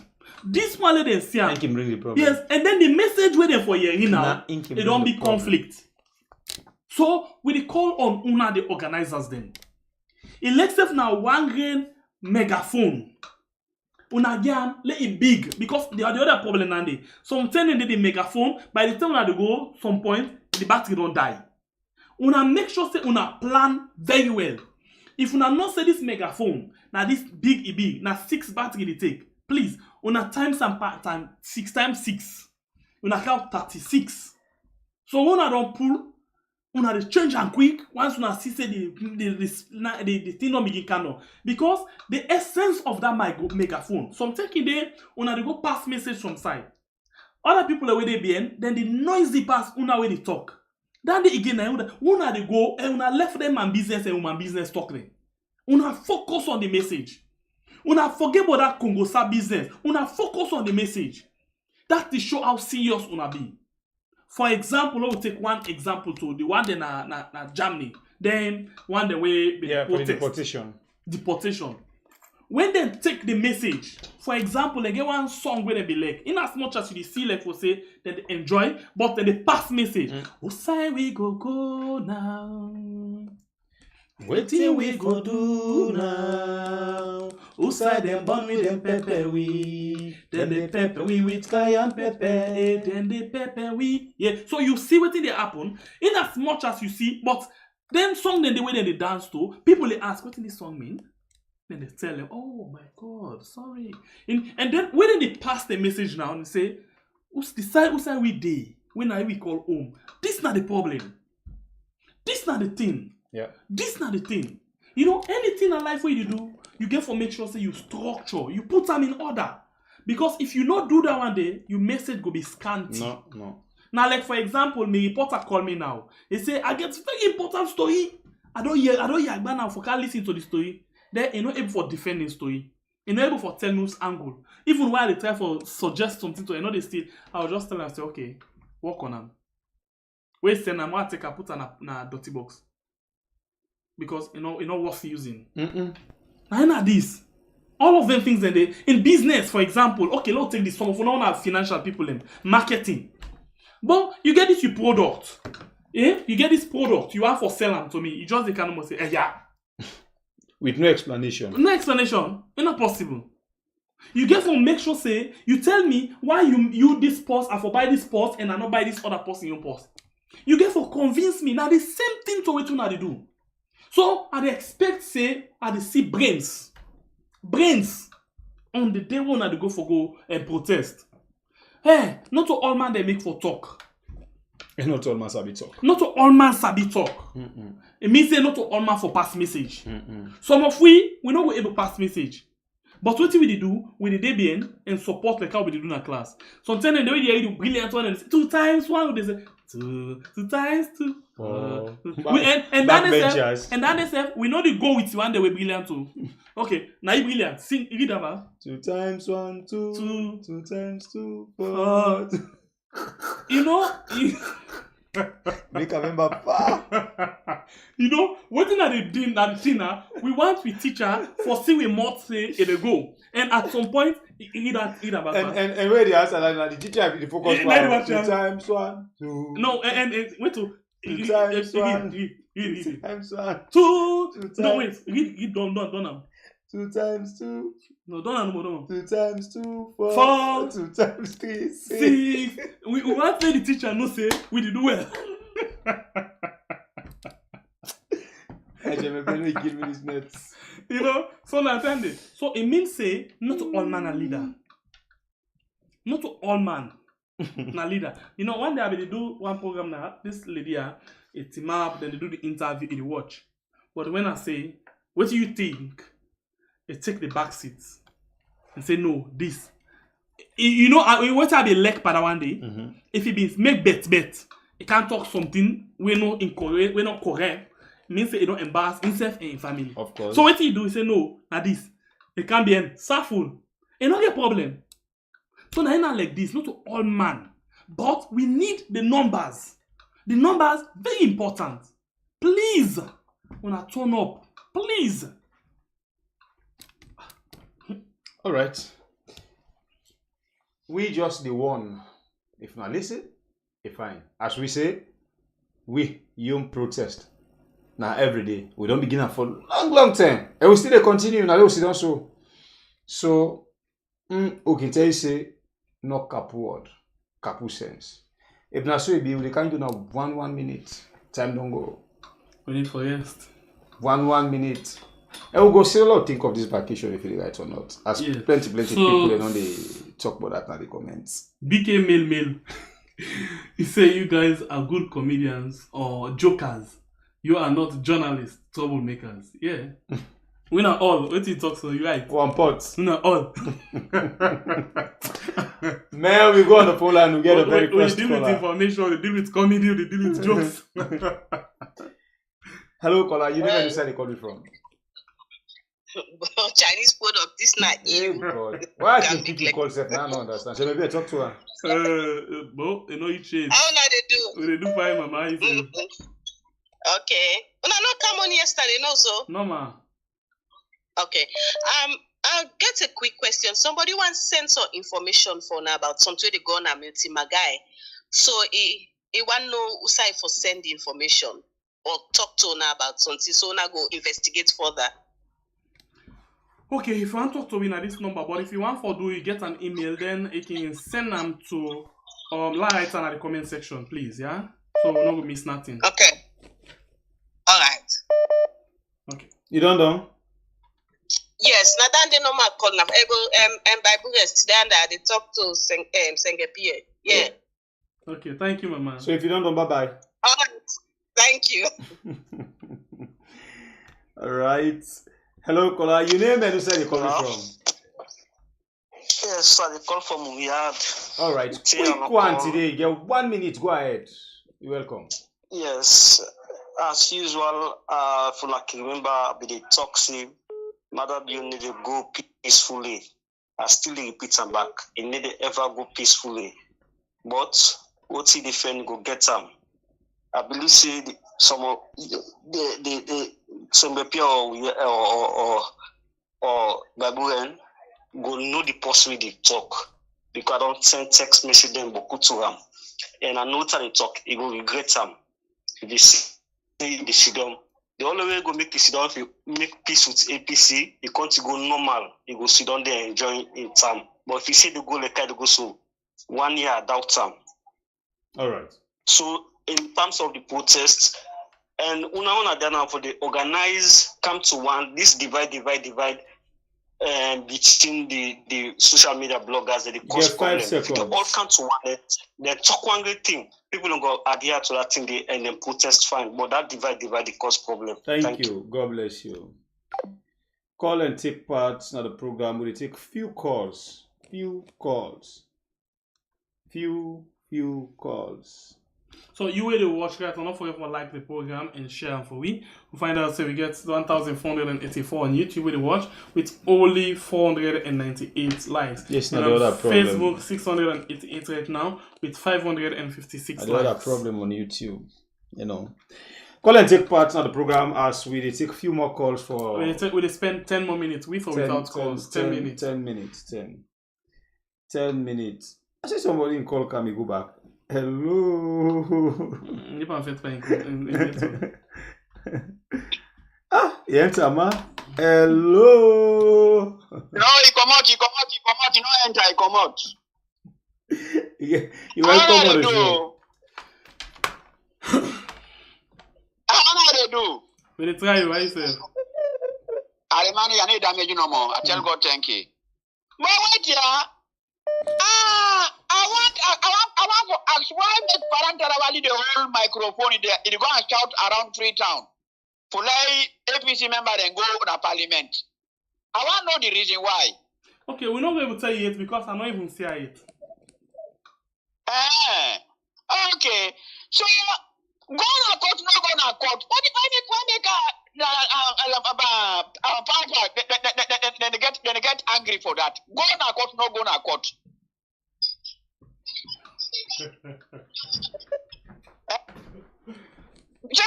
This wale den siam. I can bring the problem. Yes, and then the message where they for hearing now, It it don't be conflict. So we call on una the organizers then. Elective now one grain megaphone. Una again let it big because the other problem nande. Sometimes they the megaphone by the time una they go some point the battery don't die. Una make sure say una plan very well. If una not say this megaphone now this big now 6 battery they take. Please una times and time 6 times 6. Una count 36. So una don't pull una dey change and quick once una see say the thing don't begin candle because the essence of that megaphone some taking there una dey go pass message from side other people are where they be then the noisy pass una where they talk then they again una dey go and una left them and business and woman business talk there una focus on the message una forget about that Congosa business una focus on the message that to show how serious una be. For example, I will take one example to the one na Germany. Then one the way for the deportation. Deportation. When they take the message, for example, they get one song where they be like, in as much as you see like for say that they enjoy, but then they pass message. Usai we go now. Waiting we go do now. Usai them burn me them pepper we. Then they pepper we with cayenne pepper. Then they pepper we. Yeah. So you see what they happen. In as much as you see, but then song then the way they dance to, people they ask, what did this song mean? Then they tell them, oh my God, sorry. And then when they pass the message now and say, Usai we day, when we call home. This not the problem. This not the thing. Yeah. This not the thing. You know, anything in life where you do, you get for make sure say you structure, you put them in order. Because if you not do that one day, your message go be scanty. No. Now, like for example, my reporter call me now. He say, I get very important story. I don't hear now for can't listen to the story. Then you know able for defending story. Enable for tell news angle. Even while they try for suggest something to another state, I'll just tell them, say, okay, work on them. Wait, send them, I take a put on a dirty box. Because you know worth using. I know this. All of them things in business, for example, okay, let's take this. Some of them don't have financial people in marketing. But you get this product. You get this product, you have for sell them to me. You just can't say, yeah. With no explanation. No explanation. It's not possible. You get to make sure say, you tell me why you this post, I for buy this post and I not buy this other post in your post. You get to convince me now the same thing to what you they do. So I expect say I see brains on the day when I go and protest. Hey, not to all man they make for talk. And not all man sabi talk. Not to all man sabi talk. It means say not to all man for pass message. Some of we not go able pass message. But what we do, we the DBN and support like how we do in a class. Sometimes the way they do brilliant one and say 2 times 1, they say 2 times 2. And then they say we know the go with you and they were brilliant too. Okay, now you brilliant. Sing, read about 2 times 1, 2. 2 times 2, 4. You know, make a member. You know, what in the dinner, we want we teacher for see we more say it go. And at some point, read about and where the answer like the teacher have the focus 2 times 1, 2. No, and wait to 2 times 1. Read 2 times 1. 2. No wait, read don't now. 2 times 2. No, don't know. 2 times 2, 4. 4. 2 times 3, 6. We want to let the teacher know say we did do well. Give me this nuts. You know, so understand it. So it means say not all man a leader. Not all man na leader. You know, one day they do one program now. This lady a team up, then they do the interview in the watch. But when I say, what do you think? They take the back seats and say no, this. You know, what I be like para one day. If it means make bet, it can't talk something we not incorrect, we not correct. It means it don't embarrass himself and his family. Of course. So what you do, you say no, na this. It can be sarful. It not a problem. So now not like this, not to all man, but we need the numbers. The numbers very important. Please, when I turn up, please. All right. We just the one. If not listen, it's fine. As we say, we young protest. Now every day. We don't begin for long time. And we still continue. Now we still don't so okay, tell you say no capu word, capu sense. If not so, we can do now 1 minute. Time don't go. We need for rest. 1 minute. And we'll go see a lot think of this vacation if you right or not. As plenty people and on they talk about that in the comments. BK mail. He say you guys are good comedians or jokers. You are not journalists, troublemakers. Yeah. We not all. What you talk so you right. One pot. We not all. Man, we go on the phone line and we get a very first caller. We deal with information, we deal with comedy, we deal with jokes. Hello, caller. You never decide to call you from. Chinese product this night. Hey God. Why do you people call yourself now? I don't understand. So maybe I talk to her. But you know you change. How now they do? They do fine, mama. Okay. When I not come on yesterday, no so. No ma. Okay. I'll get a quick question. Somebody wants send some information for now about something they go on a multi guy. So he want know who say for send the information or talk to now about something. So now go investigate further. Okay, if you want to talk to me at this number, but if you want for do you get an email, then you can send them to Light at the comment section, please, yeah? So we're not going to miss nothing. Okay. All right. Okay. You don't? Yes, now then the normal call now. Bible rest then they talk to Sengepie. Yeah. Okay, thank you, Mama. So if you don't know, bye-bye. All right. Thank you. All right. Hello, caller. Your name and who said you're calling from? Yes, I call from Riyadh. All right. Quick one today. You get 1 minute. Go ahead. You're welcome. Yes. As usual, if you like remember, the toxic, MAADA you need to go peacefully. I still repeat am back. It never ever go peacefully. But what the friend go get am. I believe say some of some people or Babylon go know the person they talk because I don't send text message them but to am. And I know that they talk, he go regret them. If they say the sit down, the only way go make the sit down if you make peace with APC, you can't go normal, you go sit down there and enjoy in time. But if you say the go like that, go so 1 year I doubt time. All right. So in terms of the protests, and una dana for the organize, come to one, this divide between the social media bloggers that they cause problems. They all come to one, they talk one great thing. People don't go adhere to that thing and then protest fine. But that divide, they cause problem. Thank you. God bless you. Call and take part in the program. We'll take few calls. Few calls. So you will watch guys, and don't forget to like the program and share for we. We find out so we get 1,484 on YouTube with the watch with only 498 likes. Yes, and no, on other problem. Facebook 688 right now with 556 likes. Another problem on YouTube, you know. Call and take part in the program as we take a few more calls for. We spend 10 more minutes with or without calls. 10 minutes. 10 minutes. I see somebody in call, can we go back? Hello. You enter, ma? Hello. No, he come out, you no enter, he come out. You welcome on the show. How they do? We try you, right, sir? I remind you, I need damage no more. I tell God thank you. But wait here. I want to ask why make Parantarawali the whole microphone there? It go and shout around Freetown. For like APC member then go to the parliament. I want to know the reason why. Okay, we're not going to tell you it because I don't even see it. Okay. So go na court, no go na court. Why they get angry for that? Go na court, no go na court.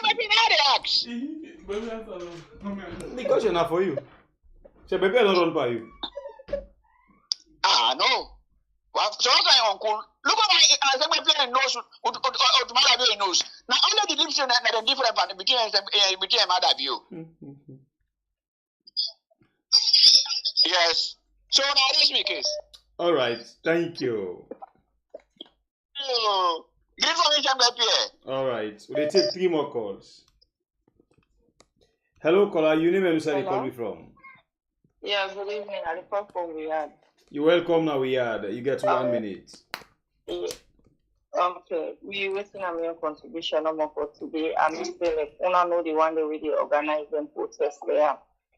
Maybe now they ask. Because you're not for you. So baby, I don't run by you. No. Well, so what's my uncle? Look at my parents knows my knows. Now only the difference and the different part between MAADA view. Yes. So now this my case. All right. Thank you. Give information by Pierre. All right. We'll take 3 more calls. Hello, caller. You name and where you call me from? Yeah, good evening. I call from Riyadh. You're welcome now, Riyadh. You get 1 minute. Yeah. Okay. We waiting on your contribution number for today. I'm just like, una know the one that we organize and protest there.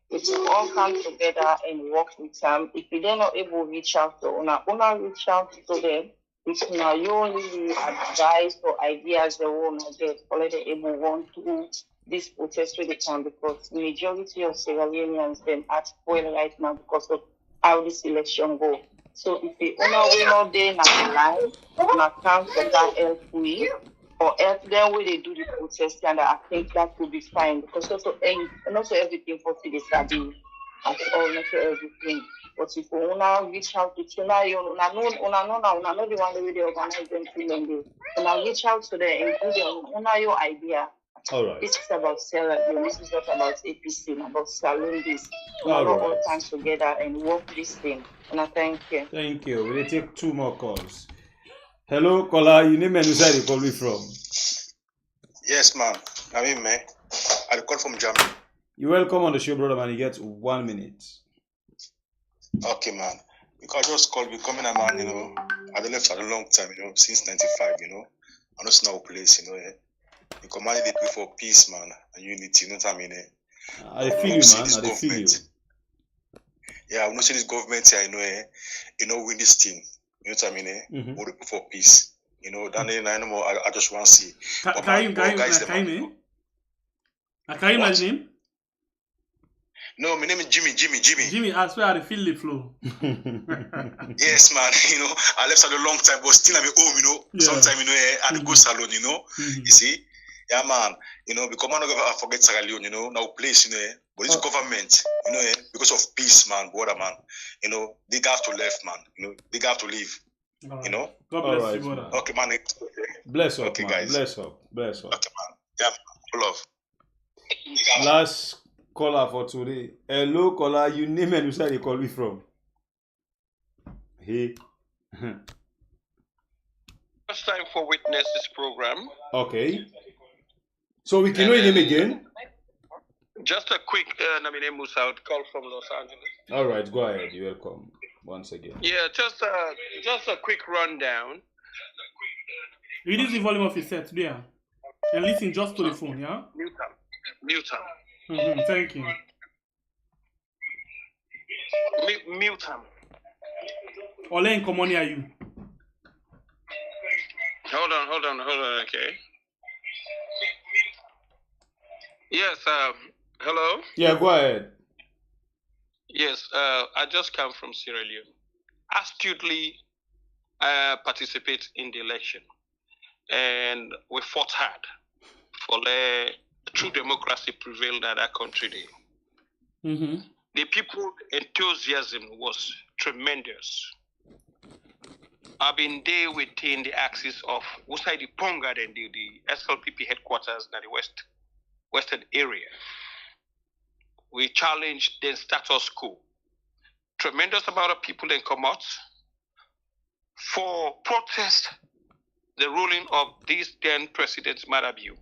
If you all come together and work with them, if they're not able to reach out to una reach out to them. It's now you only advice or ideas they want to get already able to want to this protest with the town because the majority of Sierra Leoneans them at spoil right now because of how this election go. So if the owner will not there in the line, on account of that help we or help them when they do the protest, and I think that will be fine because also not everything for the study at all, not everything. But if you want to reach out to China, you know the one that we organize them to and reach out to them and give them your idea. All right. This is about Sierra Leone. This is not about APC, about selling this. All time together and work this thing. And I thank you. Thank you. We'll take 2 more calls. Hello, caller. You name and where you call me from? Yes, ma'am. I mean, man. I call from Germany. You're welcome on the show, brother, man. You get 1 minute. Okay, man. Because I just called becoming a man, you know. I don't know for a long time, you know, since 95, you know. I know it's now a place, you know. You command the people for peace, man, and unity, you know what I mean? I feel you, man. I feel you. Yeah, I know see this government here, you know, win this thing. You know what I mean? We're looking for peace. You know, that I know more. I just want to see. Can you imagine him? No, my name is Jimmy. Jimmy, I swear I feel the flow. Yes, man. You know, I left salon a long time, but still I'm at home. You know, sometime I had to go salon. You know, you see. Yeah, man. You know, because man, I forget Sierra Leone. You know, now place. You know, but this government. You know, because of peace, man, brother, man. You know, they have to left, man. You know, they have to leave. Right. You know. God bless you, brother. Okay, man. Bless up, okay, man. guys. Bless up. Okay, man. Yeah, love. Last caller for today. Hello, caller. You name and you say you call me from. Hey. First time for witness this program. Okay. So we can know your name again? Just a quick, my name is Musa, call from Los Angeles. All right, go ahead. You're welcome once again. Yeah, just a quick rundown. Reduce the volume of your set there. And listen just to the phone, yeah? Mute him. Thank you. Mute him. Ole in common are you? Hold on, okay. Yes, hello? Yeah, go ahead. Yes, I just come from Sierra Leone. Astutely participate in the election. And we fought hard for true democracy prevailed in that country there. The people's enthusiasm was tremendous. I've been there within the axis of Usai the Ponga and the SLPP headquarters in the western area. We challenged the status quo. Tremendous amount of people then come out for protest the ruling of these then presidents MAADA.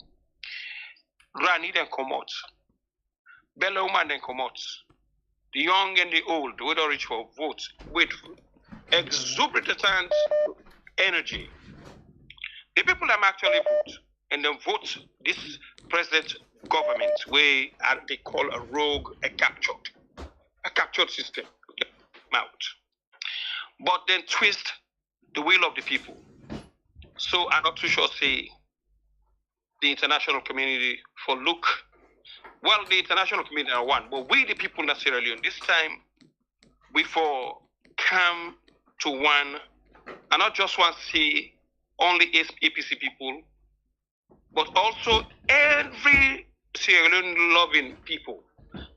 Rani then come out. Bella woman then come out. The young and the old, we don't reach for vote with exuberant energy. The people that actually vote and then vote this present government where they call a rogue, a captured system out. But then twist the will of the people. So I'm not too sure say the international community for look. Well, the international community are one, but we the people in Sierra Leone, this time we for come to one, and not just one say only APC people, but also every Sierra Leone loving people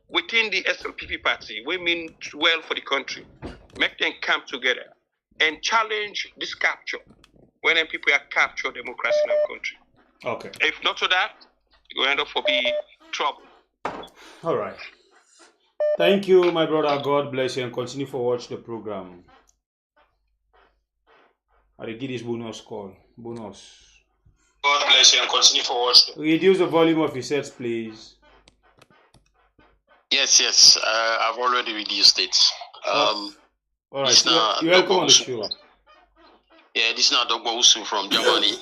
within the SLPP party. We mean well for the country. Make them come together and challenge this capture when people are captured democracy in our country. Okay. If not to that, you end up for be trouble. All right. Thank you, my brother. God bless you and continue for watch the program. I will give this bonus call. Bonus. God bless you and continue for watch. Reduce the volume of your sets, please. Yes. I've already reduced it. All right. You're welcome on the show. Yeah, this is not Dr. Usu from Germany.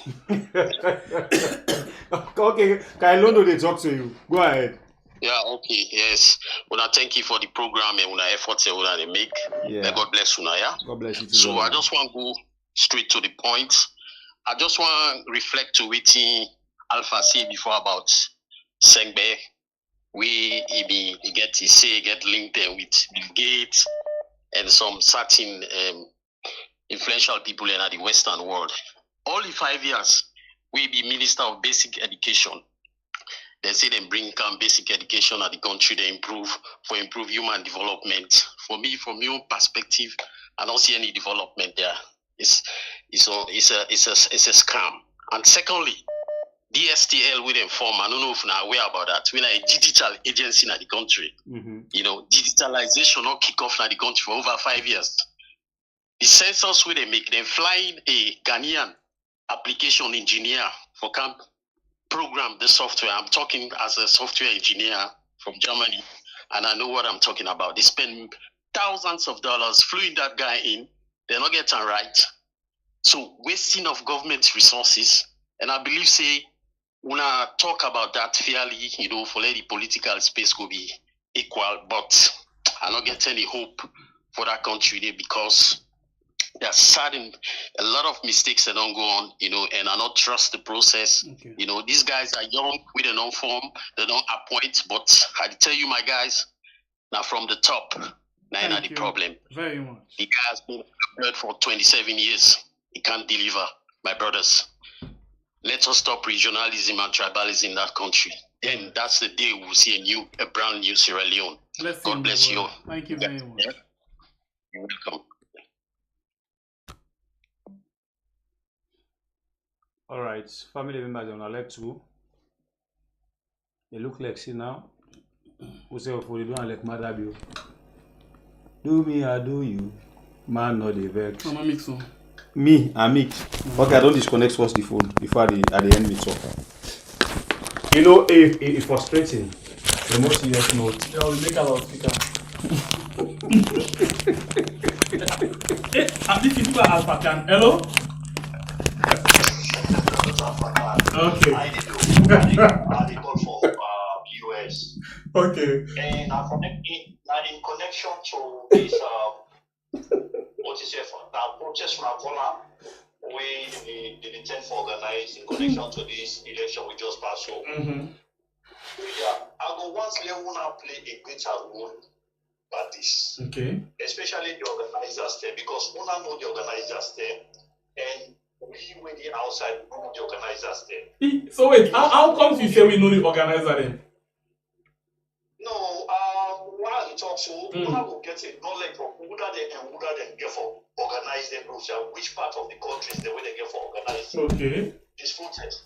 Okay, can I learn to talk to you? Go ahead. Yeah, okay, yes. Well, thank you for the program and efforts they make. Yeah. God bless you, yeah? God bless you too. So I just want to go straight to the point. I just want to reflect to what Alpha said before about Sengbe. He get linked with Bill Gates and some certain influential people in the Western world. Only 5 years, we be Minister of Basic Education. They say they bring basic education at the country, they improve human development. For me, from your perspective, I don't see any development there. It's a scam. And secondly, DSTL will inform, I don't know if you're aware about that. We're a digital agency in the country. You know, digitalization not kick off in the country for over 5 years. The census will they make, they flying a Ghanaian application engineer for camp program the software. I'm talking as a software engineer from Germany, and I know what I'm talking about. They spend thousands of dollars flying that guy in. They're not getting right. So wasting of government resources, and I believe when I talk about that fairly, you know, for let the political space go be equal, but I don't get any hope for that country there because there's certain a lot of mistakes that don't go on, you know, and I not trust the process. Okay. You know, these guys are young with a non-form, they don't appoint, but I tell you, my guys, Now from the top, now not the problem. Very much. The guy has been employed for 27 years. He can't deliver, my brothers. Let us stop regionalism and tribalism in that country. Then that's the day we'll see a brand new Sierra Leone. God bless you. Thank you very much. Yeah. You're welcome. All right, family members on our left too. They look like see now. We say for the don't like MAADA. Do me, I do you. Man, not the vex. I'm a mix on. Me, I mix. Okay, I don't disconnect first the phone before at the end we talk. You know, if frustrating, the most serious note. Yeah, we make a lot of speaker. This is for Alpha Can. Hello? Okay. I did call for US. Okay. And in connection to this, what is it for now? Protest from Angola, we the intent for organize in connection to this election we just passed over. Yeah, I go once Leona play a greater role about this. Okay. Especially the organizers there, because Una know the organizers there, and we waiting outside know the organizers there. So wait, how come you say we know the organizer then? No, while he talks, so Una will get a knowledge of who that they and who that they get for organize themselves, which part of the country is the way they get for organize this protest.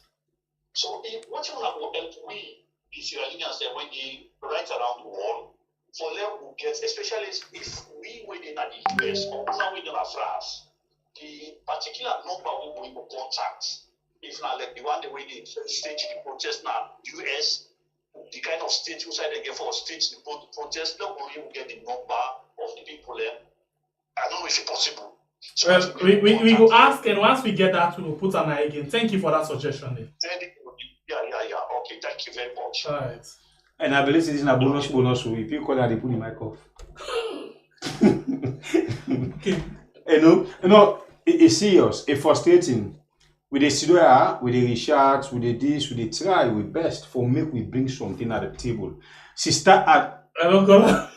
So what you want to help we, the Sierra Leoneans, when they right around the world, for them will get, especially if we waiting at the US or Una waiting at France, the particular number we will contact, if not like the one the way they stage the protest now, US, the kind of state inside they get for stage the protest, not only will get the number of the people there. I don't know if it's possible. So well, we will ask, and once we get that, we will put an eye again. Thank you for that suggestion. Yeah. Okay, thank you very much. All right. And I believe this is a bonus. So if you call that, they put the mic off. Okay. You know, it's serious, it's frustrating. With the studio, with the research, with the this, with the try, we best for make we bring something at the table. Sister at I don't go. at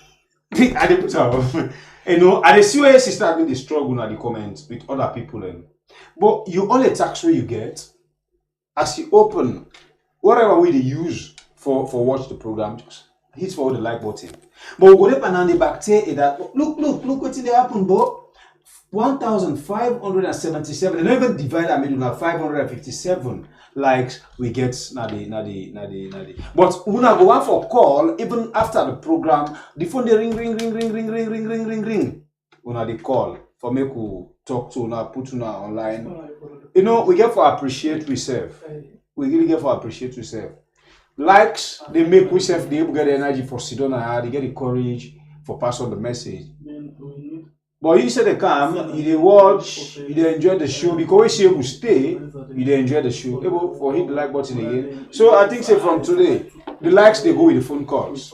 the put out. You know, at the COA sister having the struggle at the comments with other people. But you only tax where you get as you open whatever way they use for watch the program, just hit for the like button. But we go up and the back say that look what's in the happen, but 1,577 and even divide that middle now 557 likes we get nadi. But una go on for call even after the program, the phone they ring. Una the call for make we talk to una, put una online. You know, we get for appreciate ourselves. We really get for appreciate ourselves. Likes they make ourselves they able get the energy for Sidona, they get the courage for pass on the message. But you say they come, you they watch, you they enjoy the show because we see you stay, you they enjoy the show. Able for hit the like button again. So I think say from today, the likes they go with the phone calls.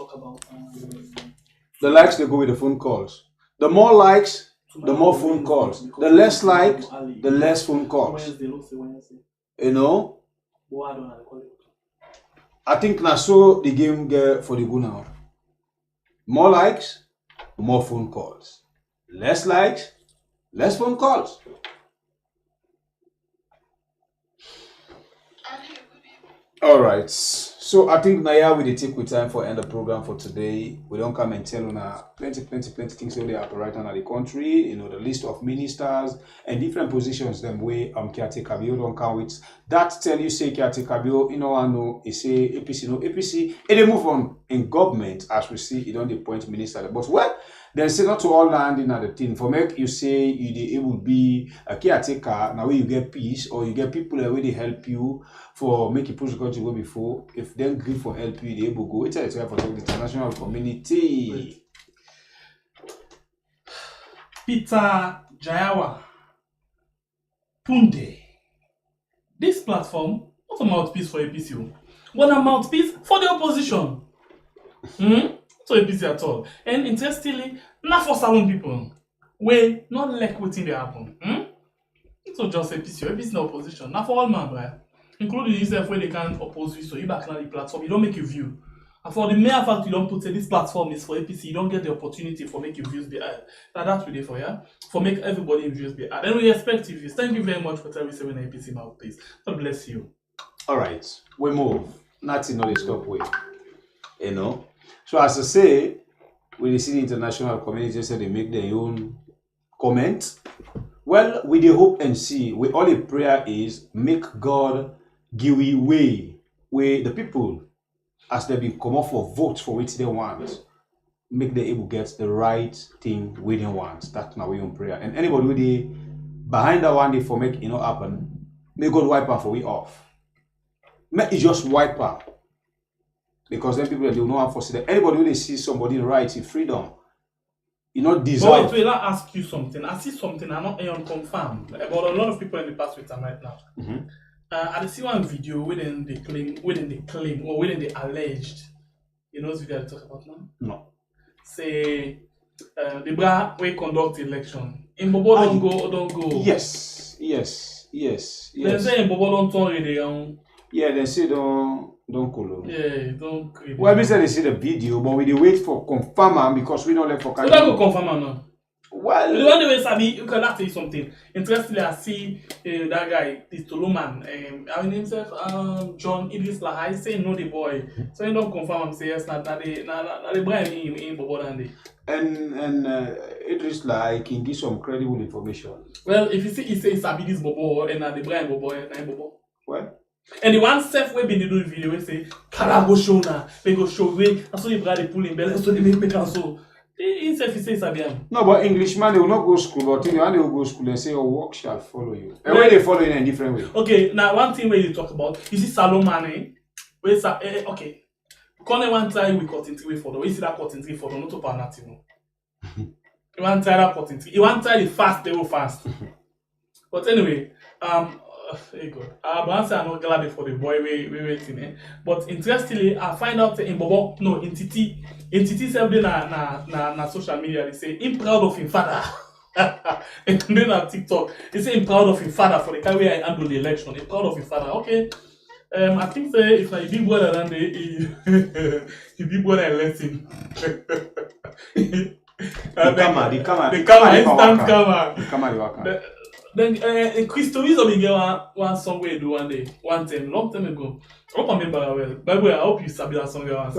The likes they go with the phone calls. The more likes, the more phone calls. The less likes, the less phone calls. You know? I think now so the game get for the go now. More likes, more phone calls. Less likes, less phone calls. All right. So I think Naya will take with time for end the program for today. We don't come and tell you plenty things that they have right now in the country. You know, the list of ministers and different positions them way caretaker bill don't come with that tell you say caretaker bill, you know, I know it say APC, no APC, and they move on in government as we see it on the point minister. But well, then say not to all land in the thing. For make you say you able be a caretaker, now you get peace or you get people that really help you for make you push the country go before. If they agree for help you, they able go. It's a for the international community. Peter Jayawa Punde. This platform, not a mouthpiece for APC, but a mouthpiece for the opposition. So APC at all. And interestingly, not for salon people. We not like waiting they happen. It's not just APC. APC no opposition. Not for all man, right? Including yourself where they can't oppose you. So you back on the platform, you don't make a view. And for the mere fact you don't put this platform is for APC, you don't get the opportunity for making views be heard. Now that's really for you. For make everybody views be heard. And we expect you views. Thank you very much for telling me APC mouthpiece. God bless you. Alright, we move. Nothing not a stop way. You know. So as I say, we see the international community say they make their own comment. Well, with the hope and see, we all the prayer is make God give way where the people, as they been come up for vote for which they want, make them able to get the right thing we they want. That's my way on prayer. And anybody with the behind that one day for make it not happen, may God wipe her for we off. Make it just wipe her. Because then people they will not have for that. Anybody when they see somebody right in freedom, you not deserve. Wait, I'll ask you something. I see something I'm not unconfirmed about a lot of people in the past with them right now. I see one video within the claim, or within the alleged. You know what video I talk about now? No. Say the bra we conduct election. In Bobo don't go. Yes. They say in Bobo don't turn really on. Yeah, they say don't call. Yeah, don't. Well, we say they see the video, but we wait for confirm because we don't let for. So that go confirm now. Well, the one way Sabi, you can tell you something. Interestingly, I see that guy, this Toluman, I mean himself, John Idris Lahai, say no the boy. So he don't confirm and say yes, not the boy in Bobo and Idris Lahai can give some credible information. Well, if you see, he say Sabi this Bobo and the boy Bobo and Bobo. What? And the one self way been do the video, we say, Kala go show na, they go show way, and so the brother pull in bell, so they make also. He say Sabian. No, but Englishman they will not go school, but when they will go school, they say your work shall follow you. And when they follow in a different way. Okay, now one thing where you talk about, you see Salomane, where okay. Kone one time we cut into way for the we see that cut into for the not to panati no. You want try that cut into. You want try the fast, they will fast. But anyway, hey God. But I'm not glad for the boy we waiting. But interestingly, I find out in Bobo, no, in TT self na social media, they say I'm proud of him father. And then on TikTok, they say I'm proud of him father for the way I handle the election. I'm proud of him father. Okay. I think say if like big brother than he big brother and lesson. The camera. Then Christovizo be get one song we do one day, long time ago. I hope I remember well. By the way, I hope you sabi that song once.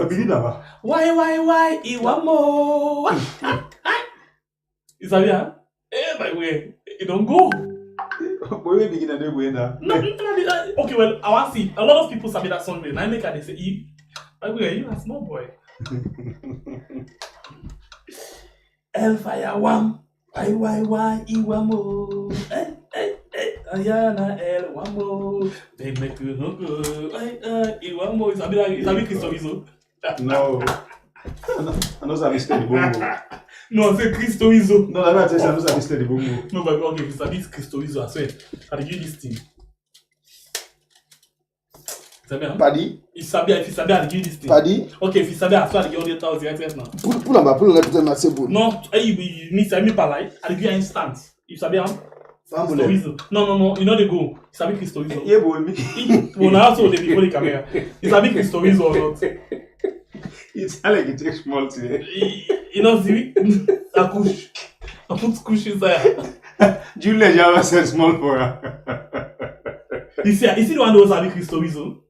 Why, he want more. You sabi that? By the way, it don't go. But we begin a day way now. No, okay, well, I want to see. A lot of people sabi that song. And I make her they say, by the way, you a small boy. Hellfire wham. Why, Iwamo, Ayana, El Wamo, they make you look good. Iwamo is a bit Christovizo. No, I know Sabi study bongo. No, I say Christovizo. No, I know Sabi study bongo. No, but okay, it's a bit Christovizo, I swear. I give this thing. Paddy? If you sabi, I'll give this thing. Paddy? Okay, if you sabi, I'll give you 100,000 right now. Pull on my table. No, you need to me polite. I'll give you instant. You sabi, Christovizo. No, you know they go. You sabi Christovizo. Yeah, boy, me. Well, now also they before the camera. You sabi Christovizo or not? It's like it takes small today. You know, see, I put kush inside. Julia Java said small for her. You see the one that was sabi Christovizo?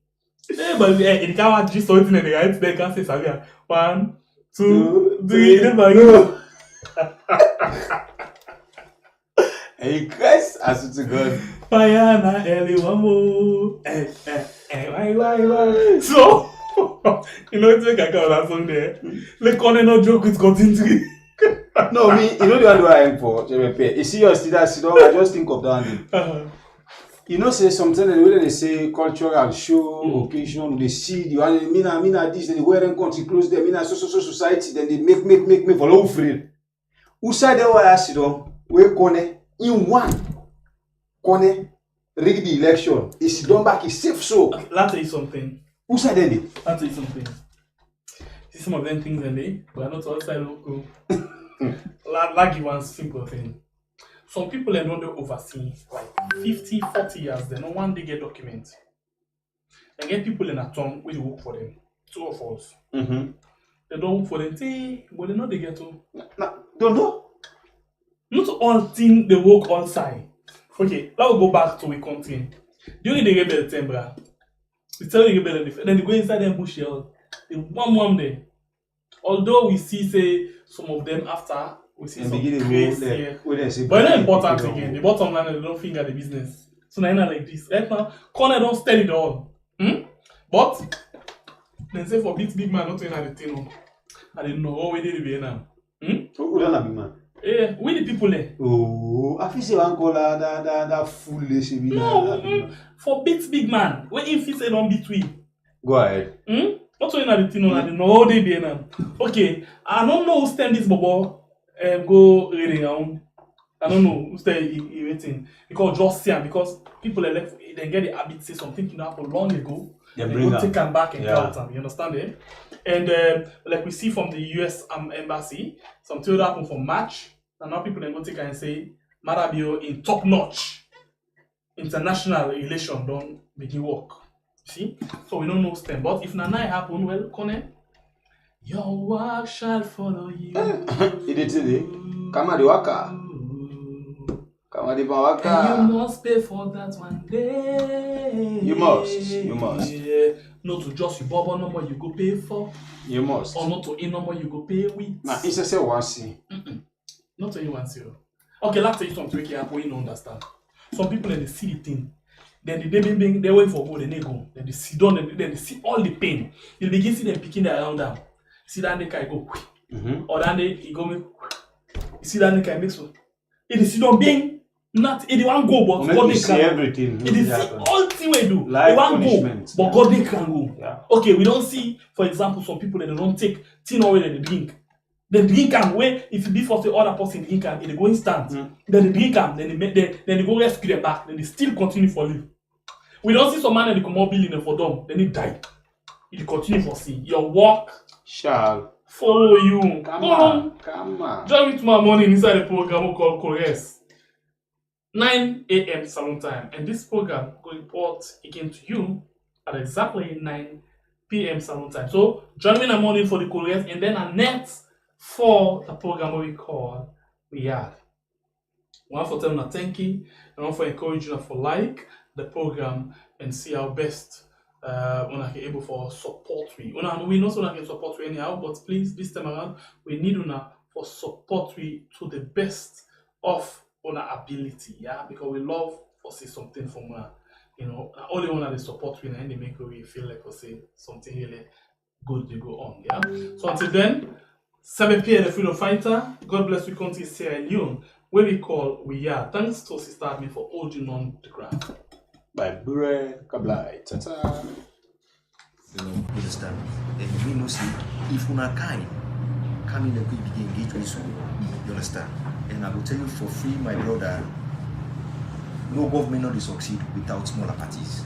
Yeah, but it can't just something in the right. They can't say Savia. 1, 2, 3. Then go. Hey, Christ, as to God. Fire na Eli wamo. Why. So, you know it's like I got that song there. Le corner no joke with continue. No, me, you know the one I am for. You see your student, I just think of that one. You know, say something the way they say cultural show, occasion, they see the one, mina this, then they wear them country close them, mina so society, then they make follow free. Who side they were asked, we kone in one kone rig the election. Is done back, is safe so. Let tell you something. Who said they? Let tell you something. See some of them things in there, but not all side local. Like you one simple thing. Some people they don't oversee like 50, 40 years, they no one they get documents. And get people in a town where they work for them. two of us. Mm-hmm. They don't for them thing, but they know they get to. Don't know. Not all thing they work all side. Okay, now we go back to we continue. During the rebel tembra, we tell the rebel then they go inside them bush here. They one there. Although we see say some of them after we see some crazy here. But it's not important again. The bottom line they don't finger the business. So now like this. Right now, corner don't steady the all. But then say for big man not doing the thing. I didn't know how we did it now. Who done big man? Yeah, we the people there. Oh, I feel say one call that foolish. No, for big man. When if he say don't beat we. Go ahead. Not doing the thing. I didn't know how they be now. Okay, I don't know who stand this bubble go reading around. I don't know who stay waiting because just see because people are left they get the habit say something to happen long ago. They go take them back and count them. You understand it? And like we see from the US embassy, something that happened for March, and now people then go take and say MAADA in top notch international relation don't begin work. You see? So we don't know stem. But if Nana happen, well, Kone, your work shall follow you. It did today. Come on, the waka. Come on, the waka. And you must pay for that one day. You must. Yeah. Not to just you bubble number you go pay for. You must. Or not to in number you go pay with. Nah, it's a say one see. Not to you one see. Okay, let's tell you something here we don't understand. Some people they see the thing. Then they wait for go, then they go. Then they sit down, then they see all the pain. You begin see them picking around them. See that they can go. Or then they go make. You see that they can make so. It is don't being. Not it won't go, but God they see can. Everything. It is all thing we do. Life it won't go, punishment. but God they can go. Yeah. Okay, we don't see, for example, some people that they don't take tin away that they drink. They drink and where if you be for the other person drink and they go instant. Then they drink and then they go rescue them back. Then they still continue for live. We don't see some man that they come up building for them. Then they die. You continue for see your work shall follow you. Come on. Join me tomorrow morning inside the program called Chorus. 9 a.m. Salon time, and this program will report again to you at exactly 9 p.m. Salon time. So join me in the morning for the Chorus, and then at next for the program we call Reult. One for telling a thank you, and one for encouraging you for like the program and see our best when I can able for support we. We know so I can support we anyhow, but please this time around we need una for support we to the best of our ability, yeah, because we love for see something from only one of the support we and they make we feel like we say something really good to go on, yeah. So until then, 7 p.m. the freedom fighter. God bless we country Sierra Leone, where we call we are. Thanks to Sister Admin for holding on the ground. By Bure Kablai. Ta-ta. You know, understand? And we know see if una kind come in and we begin engage with you, you understand? And I will tell you for free, my brother, no government not succeed without smaller parties.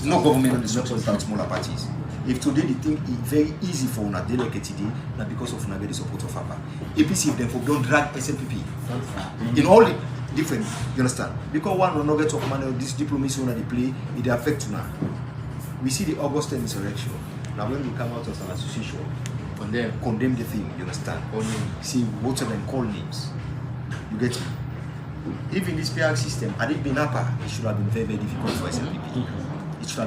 No government not succeed without smaller parties. If today the thing is very easy for una delegate today, not because of una get the support of APA. APC if them for don't drag SNPP in all the different, you understand? Because one will not get talk money this diplomacy when they play, it affects una. We see the August 10th insurrection. Now when we come out as an association, and then condemn the thing, you understand? Or see what of them call names. You get me? Even this PR system, had it been APA, it should have been very, very difficult for SNPP. It should have